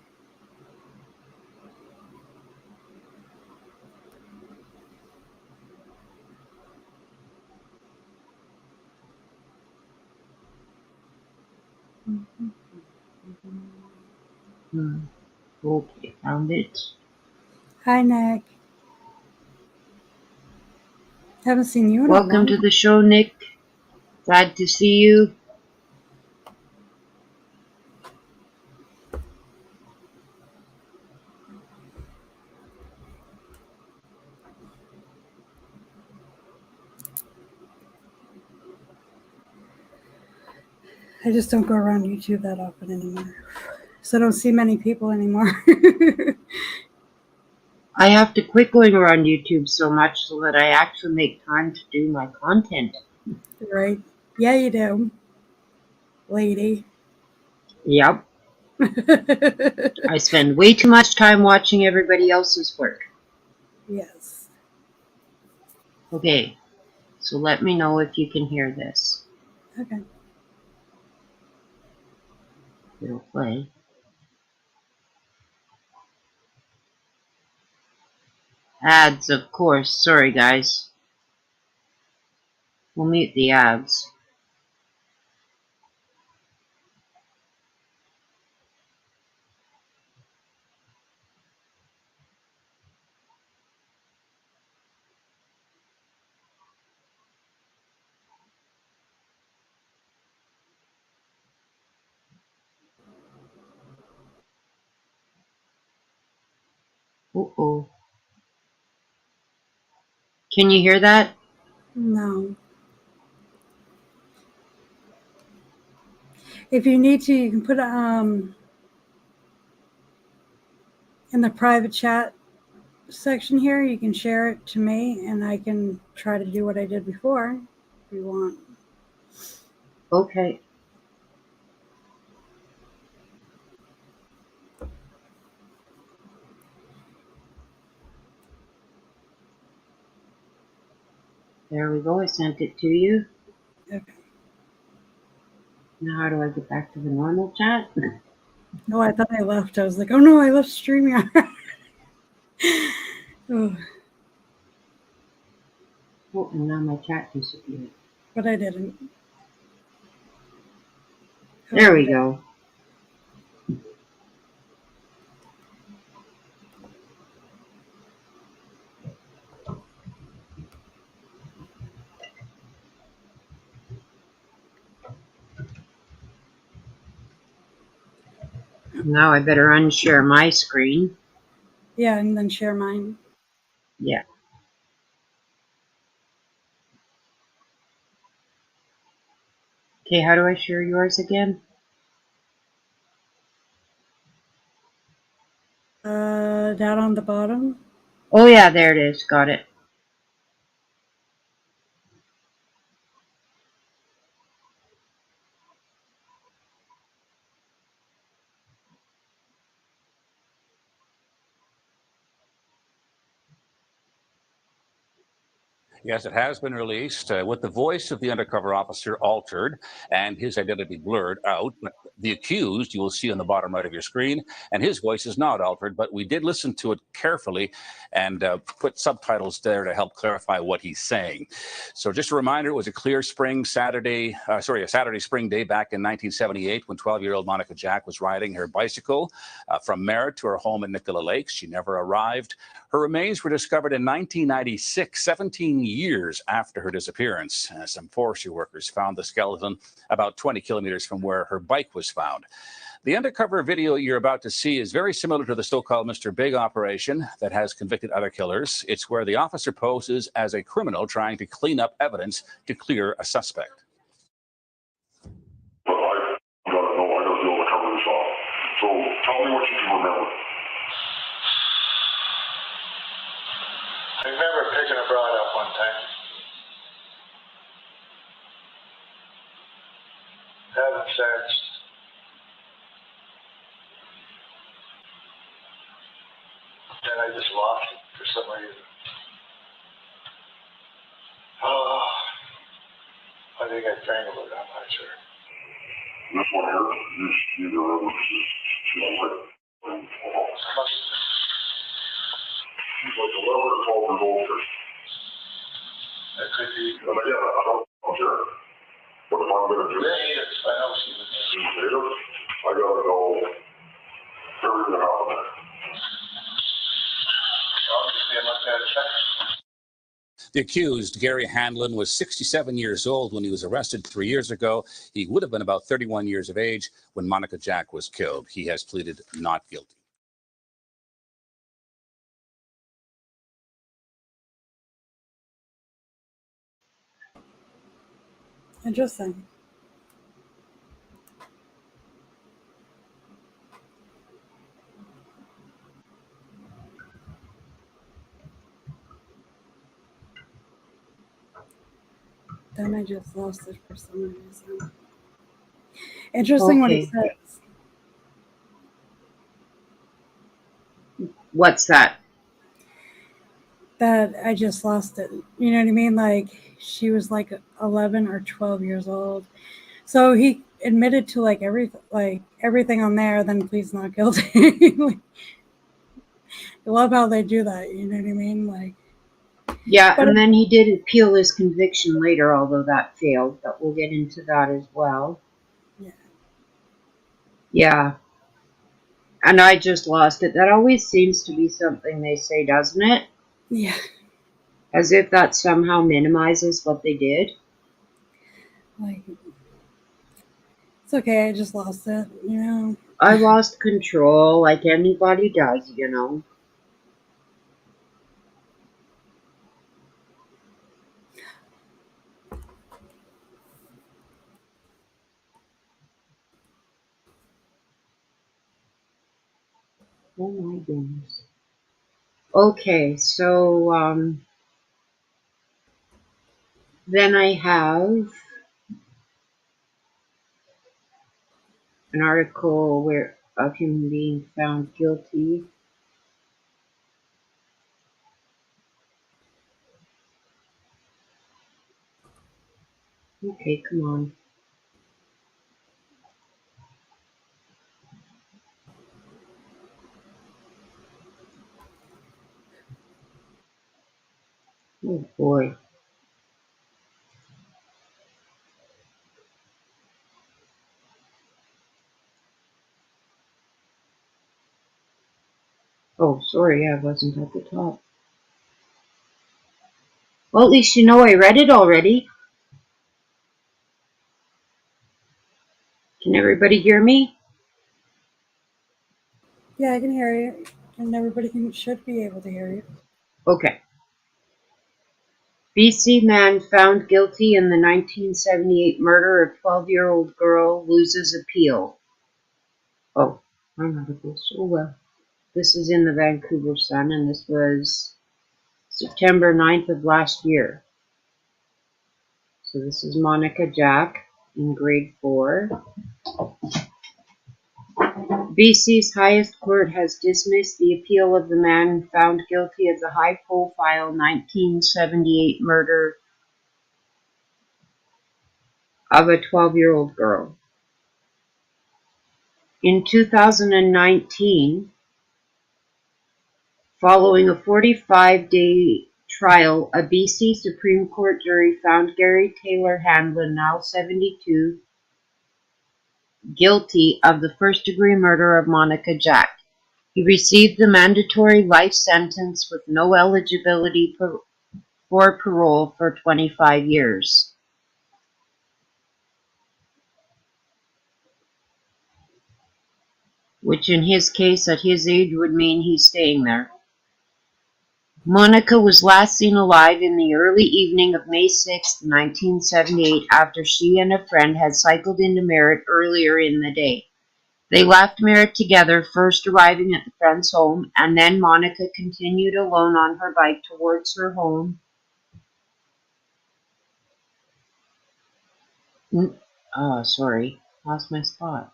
Okay, found it. Hi, Nick. Haven't seen you in a Welcome long to the show, Nick. Glad to see you. I just don't go around YouTube that often anymore. So I don't see many people anymore. I have to quit going around YouTube so much so that I actually make time to do my content. Right? Yeah, you do. Lady. Yep. I spend way too much time watching everybody else's work. Yes. Okay, so let me know if you can hear this. Okay. It'll play. Ads, of course. Sorry, guys. We'll mute the ads. Uh-oh. Can you hear that? No. If you need to, you can put in the private chat section here, you can share it to me and I can try to do what I did before if you want. Okay. There we go. I sent it to you. Okay. Now how do I get back to the normal chat? No, I thought I left. I was like, oh no, I left StreamYard. Oh, Oh, and now my chat disappeared. but I didn't. There Oh, we go. Now I better unshare my screen. yeah, and then share mine. Yeah. Okay, how do I share yours again? Down on the bottom. Oh yeah, there it is. Got it. Yes, it has been released with the voice of the undercover officer altered and his identity blurred out. But the accused, you will see on the bottom right of your screen, and his voice is not altered, but we did listen to it carefully and put subtitles there to help clarify what he's saying. So just a reminder, it was a clear spring Saturday, a Saturday spring day back in 1978 when 12-year-old MonicaJack was riding her bicycle from Merritt to her home in Nicola Lakes. She never arrived. Her remains were discovered in 1996, 17 years after her disappearance. Some forestry workers found the skeleton about 20 kilometers from where her bike was found. The undercover video you're about to see is very similar to the so-called Mr. Big operation that has convicted other killers. It's where the officer poses as a criminal trying to clean up evidence to clear a suspect. But I gotta know, I gotta be able to cover this off. So tell me what you can remember. I remember picking a broad up one time. Having sex. Then I just lost it for some reason. Oh, I think I strangled it, I'm not sure. This one here is either of us is she's like 11 or 12 years old. That could be. And again, I don't care. But if I'm gonna do it, I know she was later, I gotta know everything about that. I'll just be looked at a second. The accused, Gary Handlen, was 67 years old when he was arrested 3 years ago. He would have been about 31 years of age when MonicaJack was killed. He has pleaded not guilty. Interesting. Then I just lost it for some reason. Interesting what it says. What's that? That I just lost it. You know what I mean? Like she was like 11 or 12 years old. So he admitted to like everything on there, then pleads not guilty. Like, I love how they do that, you know what I mean? Like, yeah, and then he did appeal his conviction later, although that failed, but we'll get into that as well. Yeah. Yeah. And I just lost it. That always seems to be something they say, doesn't it? Yeah. As if that somehow minimizes what they did. Like, it's okay, I just lost it, you know? I lost control like anybody does, you know. Oh my goodness. Okay, so then I have an article of him being found guilty. Okay, come on. Oh boy. Oh, sorry, I wasn't at the top. Well, at least you know I read it already. Can everybody hear me? Yeah, I can hear you, and everybody should be able to hear you. Okay. BC man found guilty in the 1978 murder of 12-year-old girl loses appeal. Oh, I'm not able to. Oh well. This is in the Vancouver Sun, and this was September 9th of last year. So this is MonicaJack in grade 4. BC's highest court has dismissed the appeal of the man found guilty of the high-profile 1978 murder of a 12-year-old girl. In 2019, following a 45-day trial, a BC Supreme Court jury found Gary Handlen, now 72, guilty of the first-degree murder of MonicaJack. He received the mandatory life sentence with no eligibility for parole for 25 years. Which in his case, at his age, would mean he's staying there. Monica was last seen alive in the early evening of May 6, 1978, after she and a friend had cycled into Merritt earlier in the day. They left Merritt together, first arriving at the friend's home, and then Monica continued alone on her bike towards her home. Sorry, lost my spot.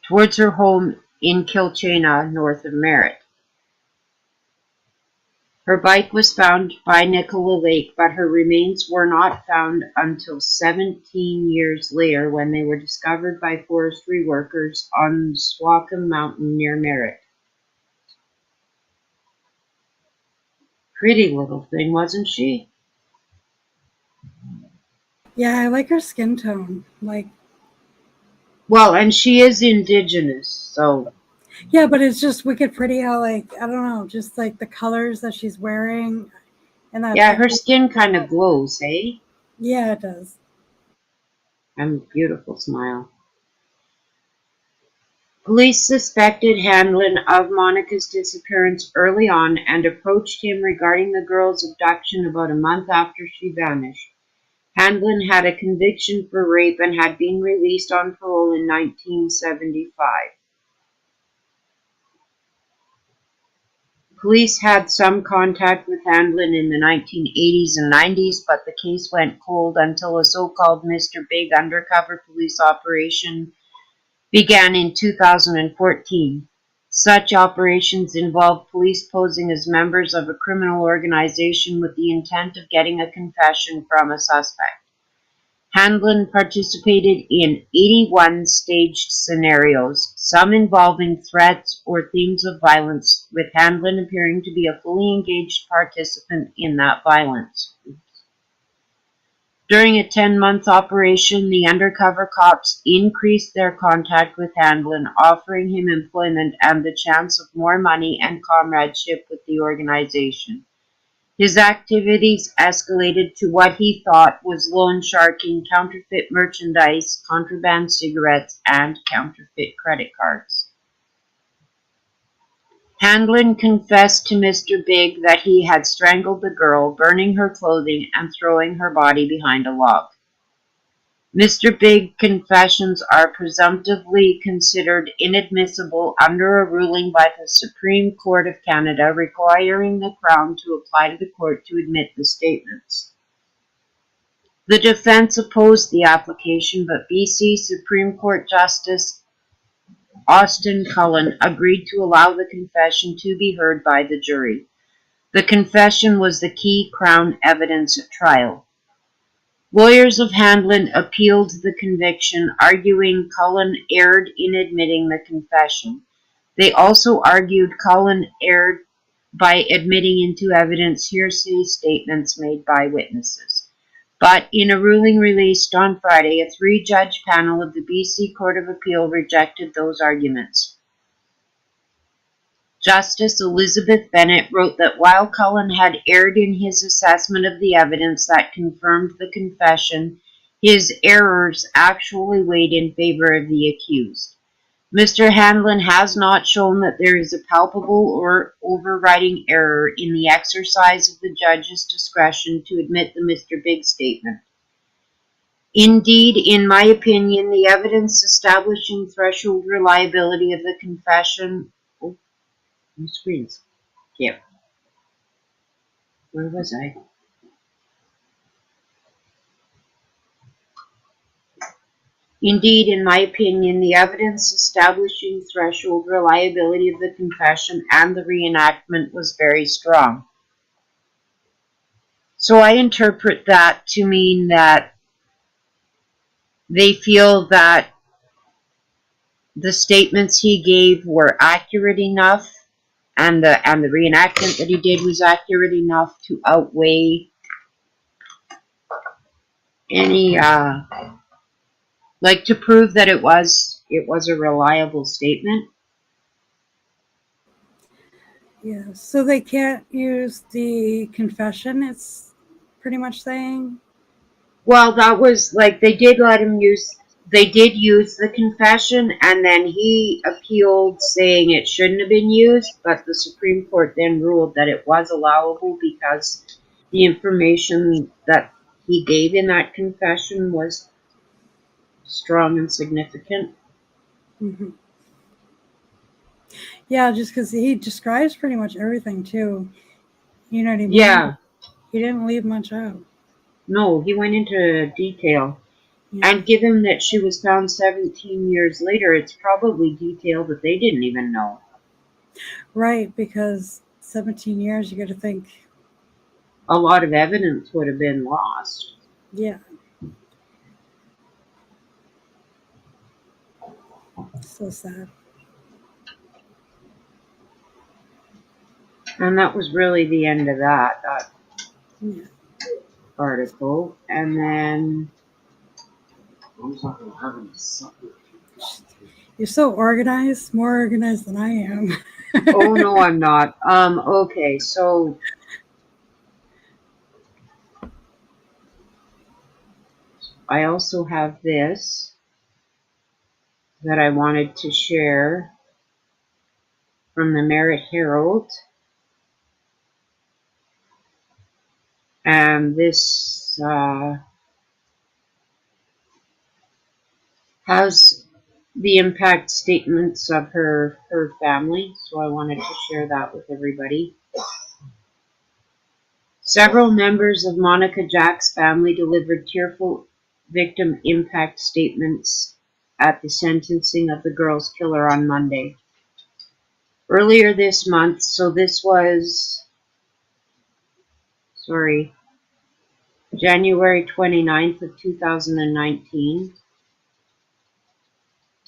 Towards her home in Kilchena, north of Merritt. Her bike was found by Nicola Lake, but her remains were not found until 17 years later when they were discovered by forestry workers on Swackham Mountain near Merritt. Pretty little thing, wasn't she? Yeah, I like her skin tone. Well, and she is indigenous, so. Yeah, but it's just wicked pretty how, I don't know, just the colors that she's wearing. And that. Yeah, her skin kind of glows, eh? Yeah, it does. And a beautiful smile. Police suspected Handlen of Monica's disappearance early on and approached him regarding the girl's abduction about a month after she vanished. Handlen had a conviction for rape and had been released on parole in 1975. Police had some contact with Handlen in the 1980s and 90s, but the case went cold until a so-called Mr. Big undercover police operation began in 2014. Such operations involved police posing as members of a criminal organization with the intent of getting a confession from a suspect. Handlen participated in 81 staged scenarios, some involving threats or themes of violence, with Handlen appearing to be a fully engaged participant in that violence. During a 10-month operation, the undercover cops increased their contact with Handlen, offering him employment and the chance of more money and comradeship with the organization. His activities escalated to what he thought was loan sharking, counterfeit merchandise, contraband cigarettes, and counterfeit credit cards. Handlen confessed to Mr. Big that he had strangled the girl, burning her clothing and throwing her body behind a log. Mr. Big confessions are presumptively considered inadmissible under a ruling by the Supreme Court of Canada requiring the Crown to apply to the court to admit the statements. The defense opposed the application, but BC Supreme Court Justice Austin Cullen agreed to allow the confession to be heard by the jury. The confession was the key Crown evidence at trial. Lawyers of Handlen appealed the conviction, arguing Cullen erred in admitting the confession. They also argued Cullen erred by admitting into evidence hearsay statements made by witnesses. But in a ruling released on Friday, a 3-judge panel of the BC Court of Appeal rejected those arguments. Justice Elizabeth Bennett wrote that while Cullen had erred in his assessment of the evidence that confirmed the confession, his errors actually weighed in favor of the accused. Mr. Handlen has not shown that there is a palpable or overriding error in the exercise of the judge's discretion to admit the Mr. Big statement. Indeed, in my opinion, the evidence establishing threshold reliability of the confession... Oh, my screens. Yeah. Where was I? Indeed, in my opinion, the evidence establishing threshold reliability of the confession and the reenactment was very strong. So I interpret that to mean that they feel that the statements he gave were accurate enough and the reenactment that he did was accurate enough to outweigh any like to prove that it was a reliable statement. Yeah, so they can't use the confession, it's pretty much saying? Well, that was like they did use the confession, and then he appealed saying it shouldn't have been used, but the Supreme Court then ruled that it was allowable because the information that he gave in that confession was strong and significant. Mm-hmm. Yeah, just because he describes pretty much everything too. You know what I mean? Yeah. He didn't leave much out. No, he went into detail. Yeah. And given that she was found 17 years later, it's probably detail that they didn't even know. Right, because 17 years, you got to think. A lot of evidence would have been lost. Yeah. So sad. And that was really the end of that Yeah. article. And then... You're so organized, more organized than I am. Oh, no, I'm not. Okay, so... I also have this that I wanted to share from the Merritt Herald. And this has the impact statements of her family, so I wanted to share that with everybody. Several members of MonicaJack's family delivered tearful victim impact statements at the sentencing of the girl's killer on Monday. Earlier this month, so this was, January 29th of 2019.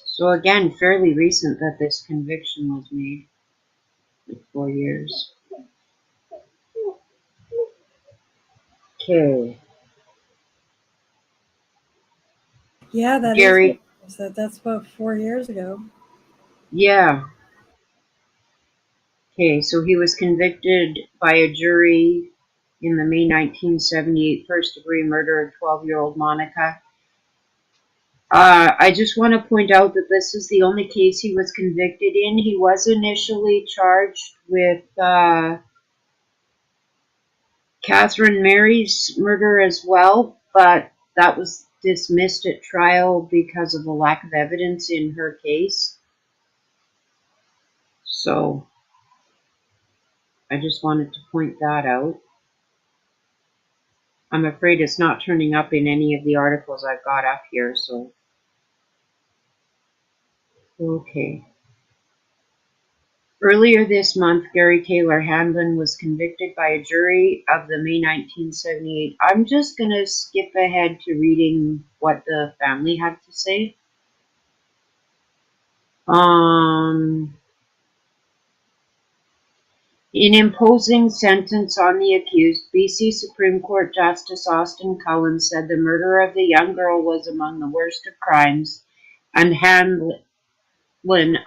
So again, fairly recent that this conviction was made, like 4 years. Okay. Yeah, that Gary. That's about 4 years ago. Yeah. Okay, so he was convicted by a jury in the May 1978 first-degree murder of 12-year-old Monica. I just want to point out that this is the only case he was convicted in. He was initially charged with Catherine Mary's murder as well, but that was dismissed at trial because of the lack of evidence in her case. So I just wanted to point that out. I'm afraid it's not turning up in any of the articles I've got up here, so. Okay. Earlier this month, Gary Handlen was convicted by a jury of the May 1978. I'm just going to skip ahead to reading what the family had to say. In imposing sentence on the accused, BC Supreme Court Justice Austin Cullen said the murder of the young girl was among the worst of crimes and Handlen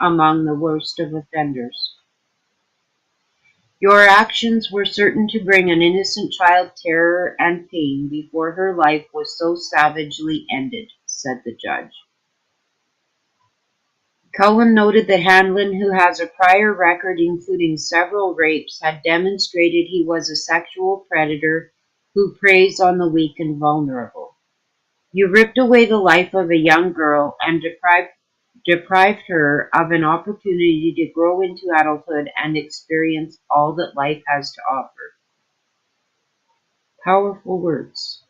among the worst of offenders. Your actions were certain to bring an innocent child terror and pain before her life was so savagely ended, said the judge. Cullen noted that Handlen, who has a prior record including several rapes, had demonstrated he was a sexual predator who preys on the weak and vulnerable. You ripped away the life of a young girl and deprived her of an opportunity to grow into adulthood and experience all that life has to offer. Powerful words.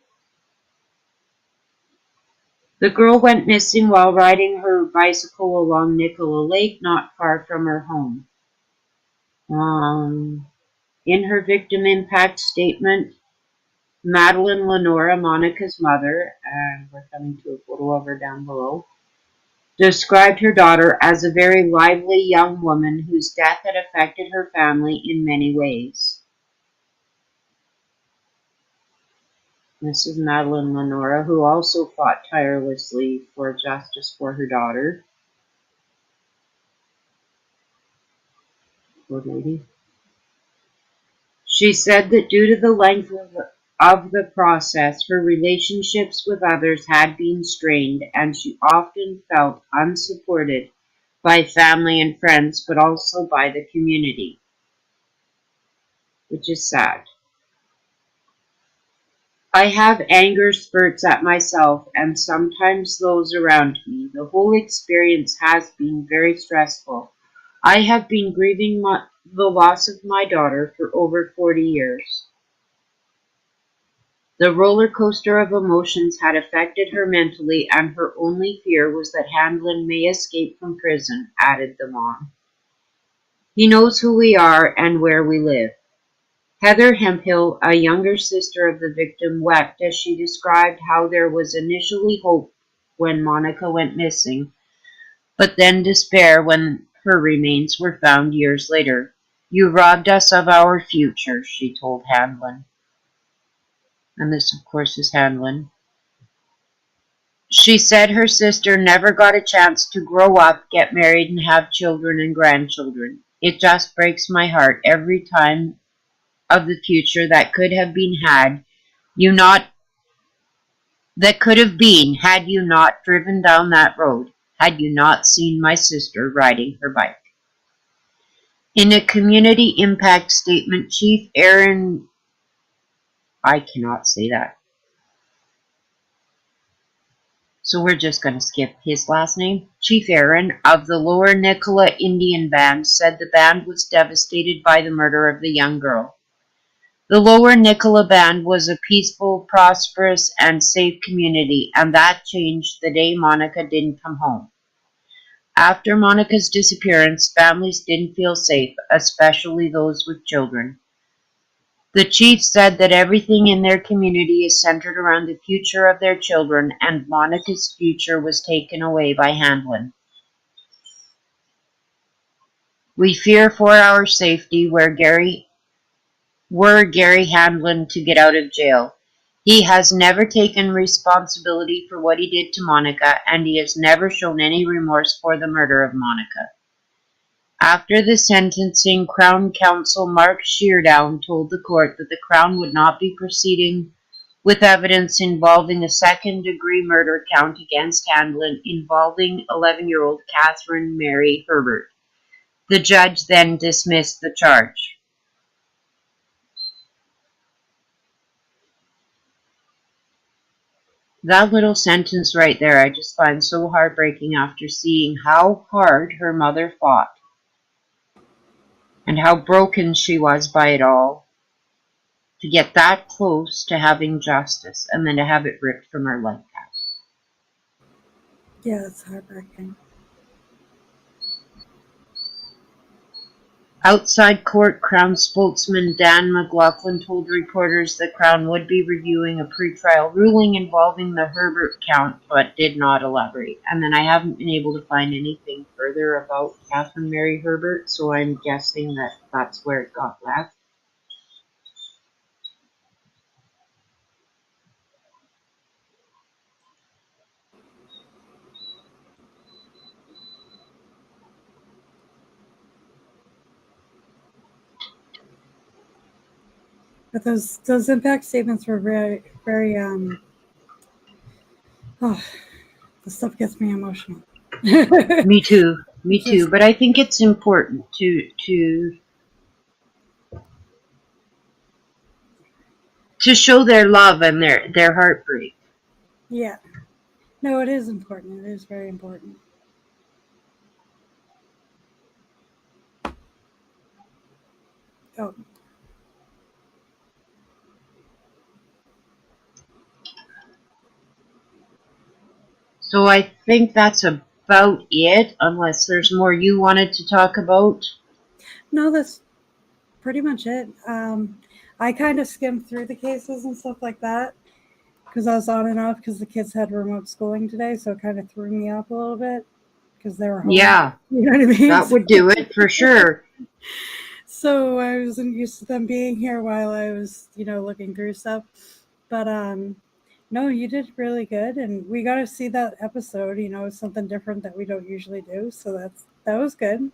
The girl went missing while riding her bicycle along Nicola Lake, not far from her home. In her victim impact statement, Madeline Lenora, Monica's mother, and we're coming to a photo of her down below, described her daughter as a very lively young woman whose death had affected her family in many ways. This is Madeline Lenora, who also fought tirelessly for justice for her daughter. Poor lady. She said that due to the length of the process, her relationships with others had been strained, and she often felt unsupported by family and friends, but also by the community, which is sad. I have anger spurts at myself and sometimes those around me. The whole experience has been very stressful. I have been grieving the loss of my daughter for over 40 years. The roller coaster of emotions had affected her mentally, and her only fear was that Handlen may escape from prison, added the mom. He knows who we are and where we live. Heather Hemphill, a younger sister of the victim, wept as she described how there was initially hope when Monica went missing, but then despair when her remains were found years later. You robbed us of our future, she told Handlen. And this, of course, is Handlen. She said her sister never got a chance to grow up, get married, and have children and grandchildren. It just breaks my heart every time of the future that could have been had you had you not driven down that road, had you not seen my sister riding her bike. In a community impact statement, Chief Aaron, I cannot say that, so we're just going to skip his last name. Chief Aaron of the Lower Nicola Indian Band said the band was devastated by the murder of the young girl. The Lower Nicola Band was a peaceful, prosperous, and safe community, and that changed the day Monica didn't come home. After Monica's disappearance, families didn't feel safe, especially those with children. The chief said that everything in their community is centered around the future of their children, and Monica's future was taken away by Handlen. We fear for our safety were Gary Handlen to get out of jail. He has never taken responsibility for what he did to Monica, and he has never shown any remorse for the murder of Monica. After the sentencing, Crown Counsel Mark Sheardown told the court that the Crown would not be proceeding with evidence involving a second-degree murder count against Handlen involving 11-year-old Catherine Mary Herbert. The judge then dismissed the charge. That little sentence right there I just find so heartbreaking after seeing how hard her mother fought and how broken she was by it all, to get that close to having justice and then to have it ripped from her like that. Yeah, it's heartbreaking. Outside court, Crown spokesman Dan McLaughlin told reporters that Crown would be reviewing a pretrial ruling involving the Herbert count, but did not elaborate. And then I haven't been able to find anything further about Catherine Mary Herbert, so I'm guessing that that's where it got left. But those impact statements were very, very, oh, the stuff gets me emotional. Me too. Me too. But I think it's important to show their love and their heartbreak. Yeah. No, it is important. It is very important. Oh. So I think that's about it, unless there's more you wanted to talk about. No, that's pretty much it. I kind of skimmed through the cases and stuff like that because I was on and off because the kids had remote schooling today, so it kind of threw me off a little bit because they were home. Yeah, you know what I mean? That would do it for sure. So I wasn't used to them being here while I was, looking through stuff. But no, you did really good, and we got to see that episode. It's something different that we don't usually do, so that was good.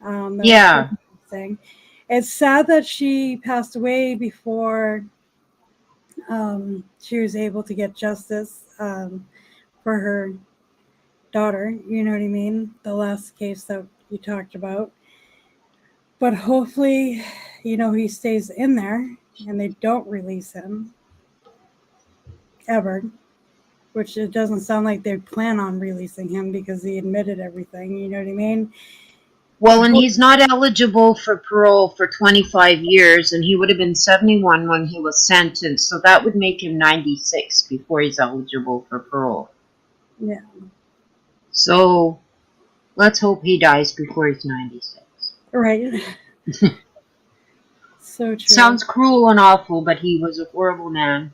Yeah. Was interesting. It's sad that she passed away before she was able to get justice for her daughter. You know what I mean? The last case that you talked about. But hopefully, he stays in there and they don't release him ever, which it doesn't sound like they plan on releasing him because he admitted everything. You know what I mean? Well, and he's not eligible for parole for 25 years, and he would have been 71 when he was sentenced, so that would make him 96 before he's eligible for parole. Yeah. So let's hope he dies before he's 96. Right. So true. Sounds cruel and awful, but he was a horrible man.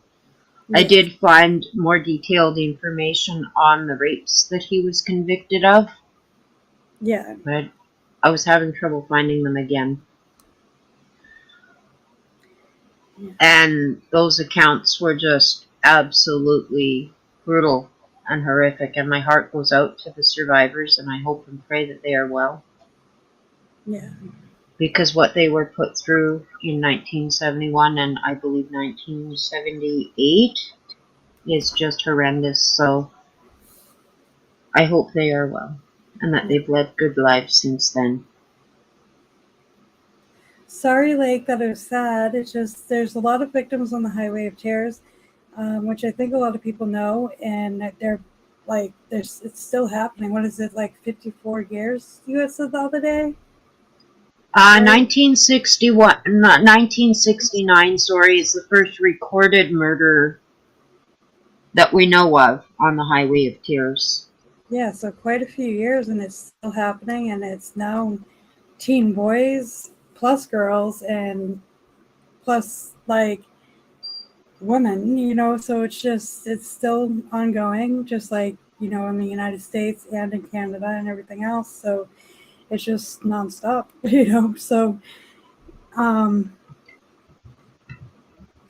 Yeah. I did find more detailed information on the rapes that he was convicted of. Yeah. But I was having trouble finding them again. Yeah. And those accounts were just absolutely brutal and horrific, and my heart goes out to the survivors, and I hope and pray that they are well. Yeah. Because what they were put through in 1971 and I believe 1978 is just horrendous, so I hope they are well and that they've led good lives since then. Sorry, Lake, that it was sad. It's just there's a lot of victims on the Highway of Tears, which I think a lot of people know, and they're like, it's still happening. What is it, like 54 years? You had said the other day. 1969, sorry, is the first recorded murder that we know of on the Highway of Tears. Yeah, so quite a few years, and it's still happening, and it's now teen boys plus girls and plus like women, so it's still ongoing, just like, in the United States and in Canada and everything else. So it's just nonstop, so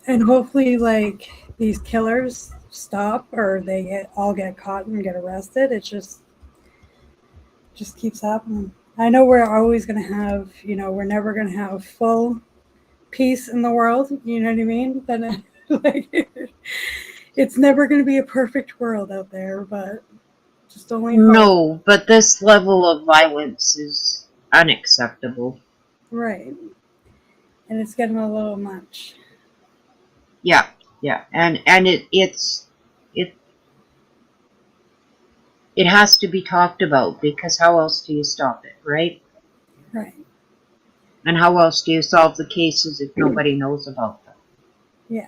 and hopefully like these killers stop or they all get caught and get arrested. It just keeps happening. I know we're always going to have, we're never going to have full peace in the world. You know what I mean? Then like, it's never going to be a perfect world out there, but just only hope. No, but this level of violence is unacceptable. Right. And it's getting a little much. Yeah, and it has to be talked about, because how else do you stop it, right? Right. And how else do you solve the cases if nobody knows about them? Yeah.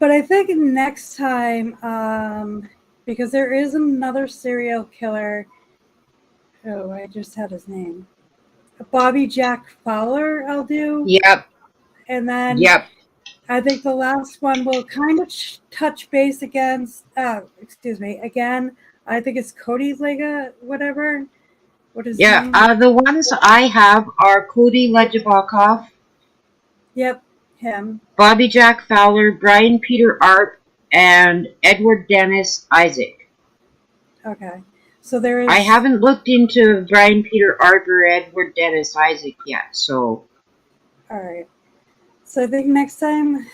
But I think next time, because there is another serial killer. Oh, I just had his name. MonicaJack Fowler I'll do. Yep. And then Yep. I think the last one will kind of touch base again. I think it's Cody Lega, whatever. What is his name? The ones I have are Cody Legebakov. Yep, him. MonicaJack Fowler, Brian Peter Arp, and Edward Dennis Isaac. Okay. So there is. I haven't looked into Brian Peter Arp or Edward Dennis Isaac yet, so. All right. So I think next time,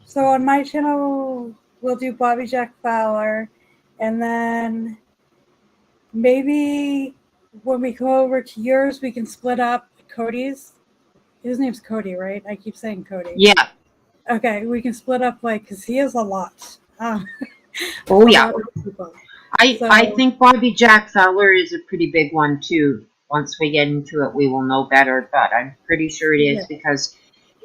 so on my channel, we'll do MonicaJack Fowler, and then maybe when we go over to yours, we can split up Cody's. His name's Cody, right? I keep saying Cody. Yeah. Okay, we can split up, like, because he has a lot. Oh, yeah. I So- think MonicaJack Fowler is a pretty big one, too. Once we get into it, we will know better, but I'm pretty sure it is because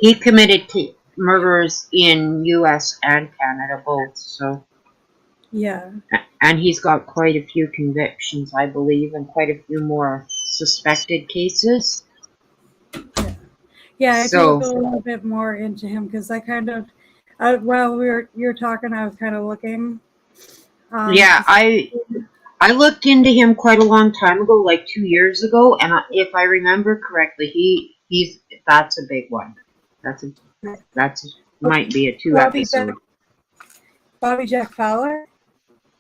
he committed murders in U.S. and Canada both, so. Yeah. And he's got quite a few convictions, I believe, and quite a few more suspected cases. Yeah, I feel a little bit more into him because I kind of, while you're talking, I was kind of looking. I looked into him quite a long time ago, like 2 years ago, and if I remember correctly, that's a big one. Might be a 2 episode. MonicaJack Fowler.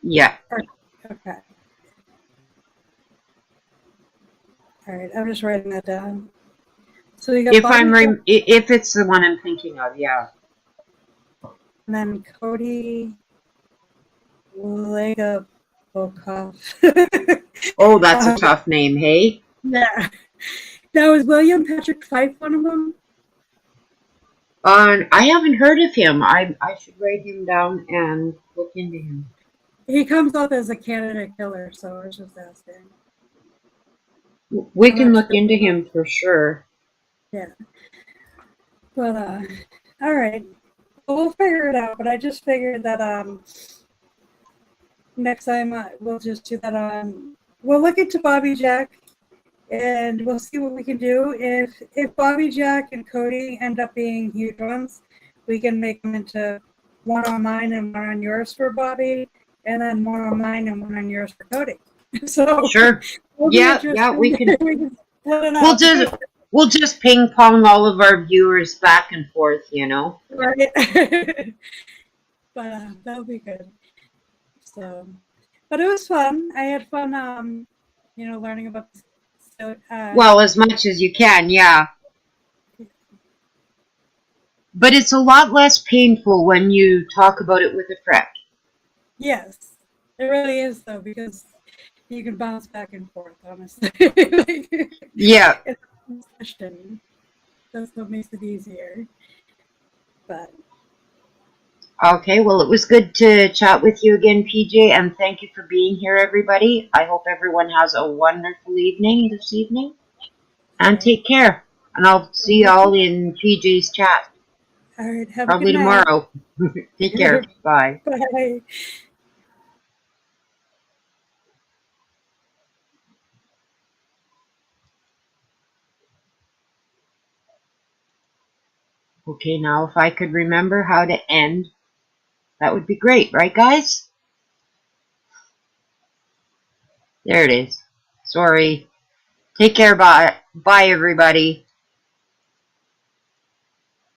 Yeah. Okay. All right, I'm just writing that down. So you got if it's the one I'm thinking of, yeah. And then Cody Legabokov. Oh, that's a tough name, hey? Yeah. Now, is William Patrick Fife one of them? I haven't heard of him. I should write him down and look into him. He comes up as a Canada killer, so I was just asking. We can look into him for sure. Yeah. But, all right. Well, we'll figure it out, but I just figured that next time we'll just do that we'll look into MonicaJack and we'll see what we can do. If MonicaJack and Cody end up being huge ones, we can make them into one on mine and one on yours for Bobby, and then one on mine and one on yours for Cody. So sure. Yeah, we can. Split it up. We'll just ping pong all of our viewers back and forth, you know. Right. But that'll be good. So, but it was fun. I had fun, learning about. Well, as much as you can, yeah. But it's a lot less painful when you talk about it with a friend. Yes, it really is, though, because you can bounce back and forth, honestly. Yeah. That's what makes it easier. But. Okay, well, it was good to chat with you again, PJ, and thank you for being here, everybody. I hope everyone has a wonderful evening this evening. And take care. And I'll see you all in PJ's chat. All right, have probably a good night. tomorrow. Take care. Bye. Bye. Okay, now if I could remember how to end, that would be great, right, guys? There it is. Sorry. Take care. Bye. Bye, everybody.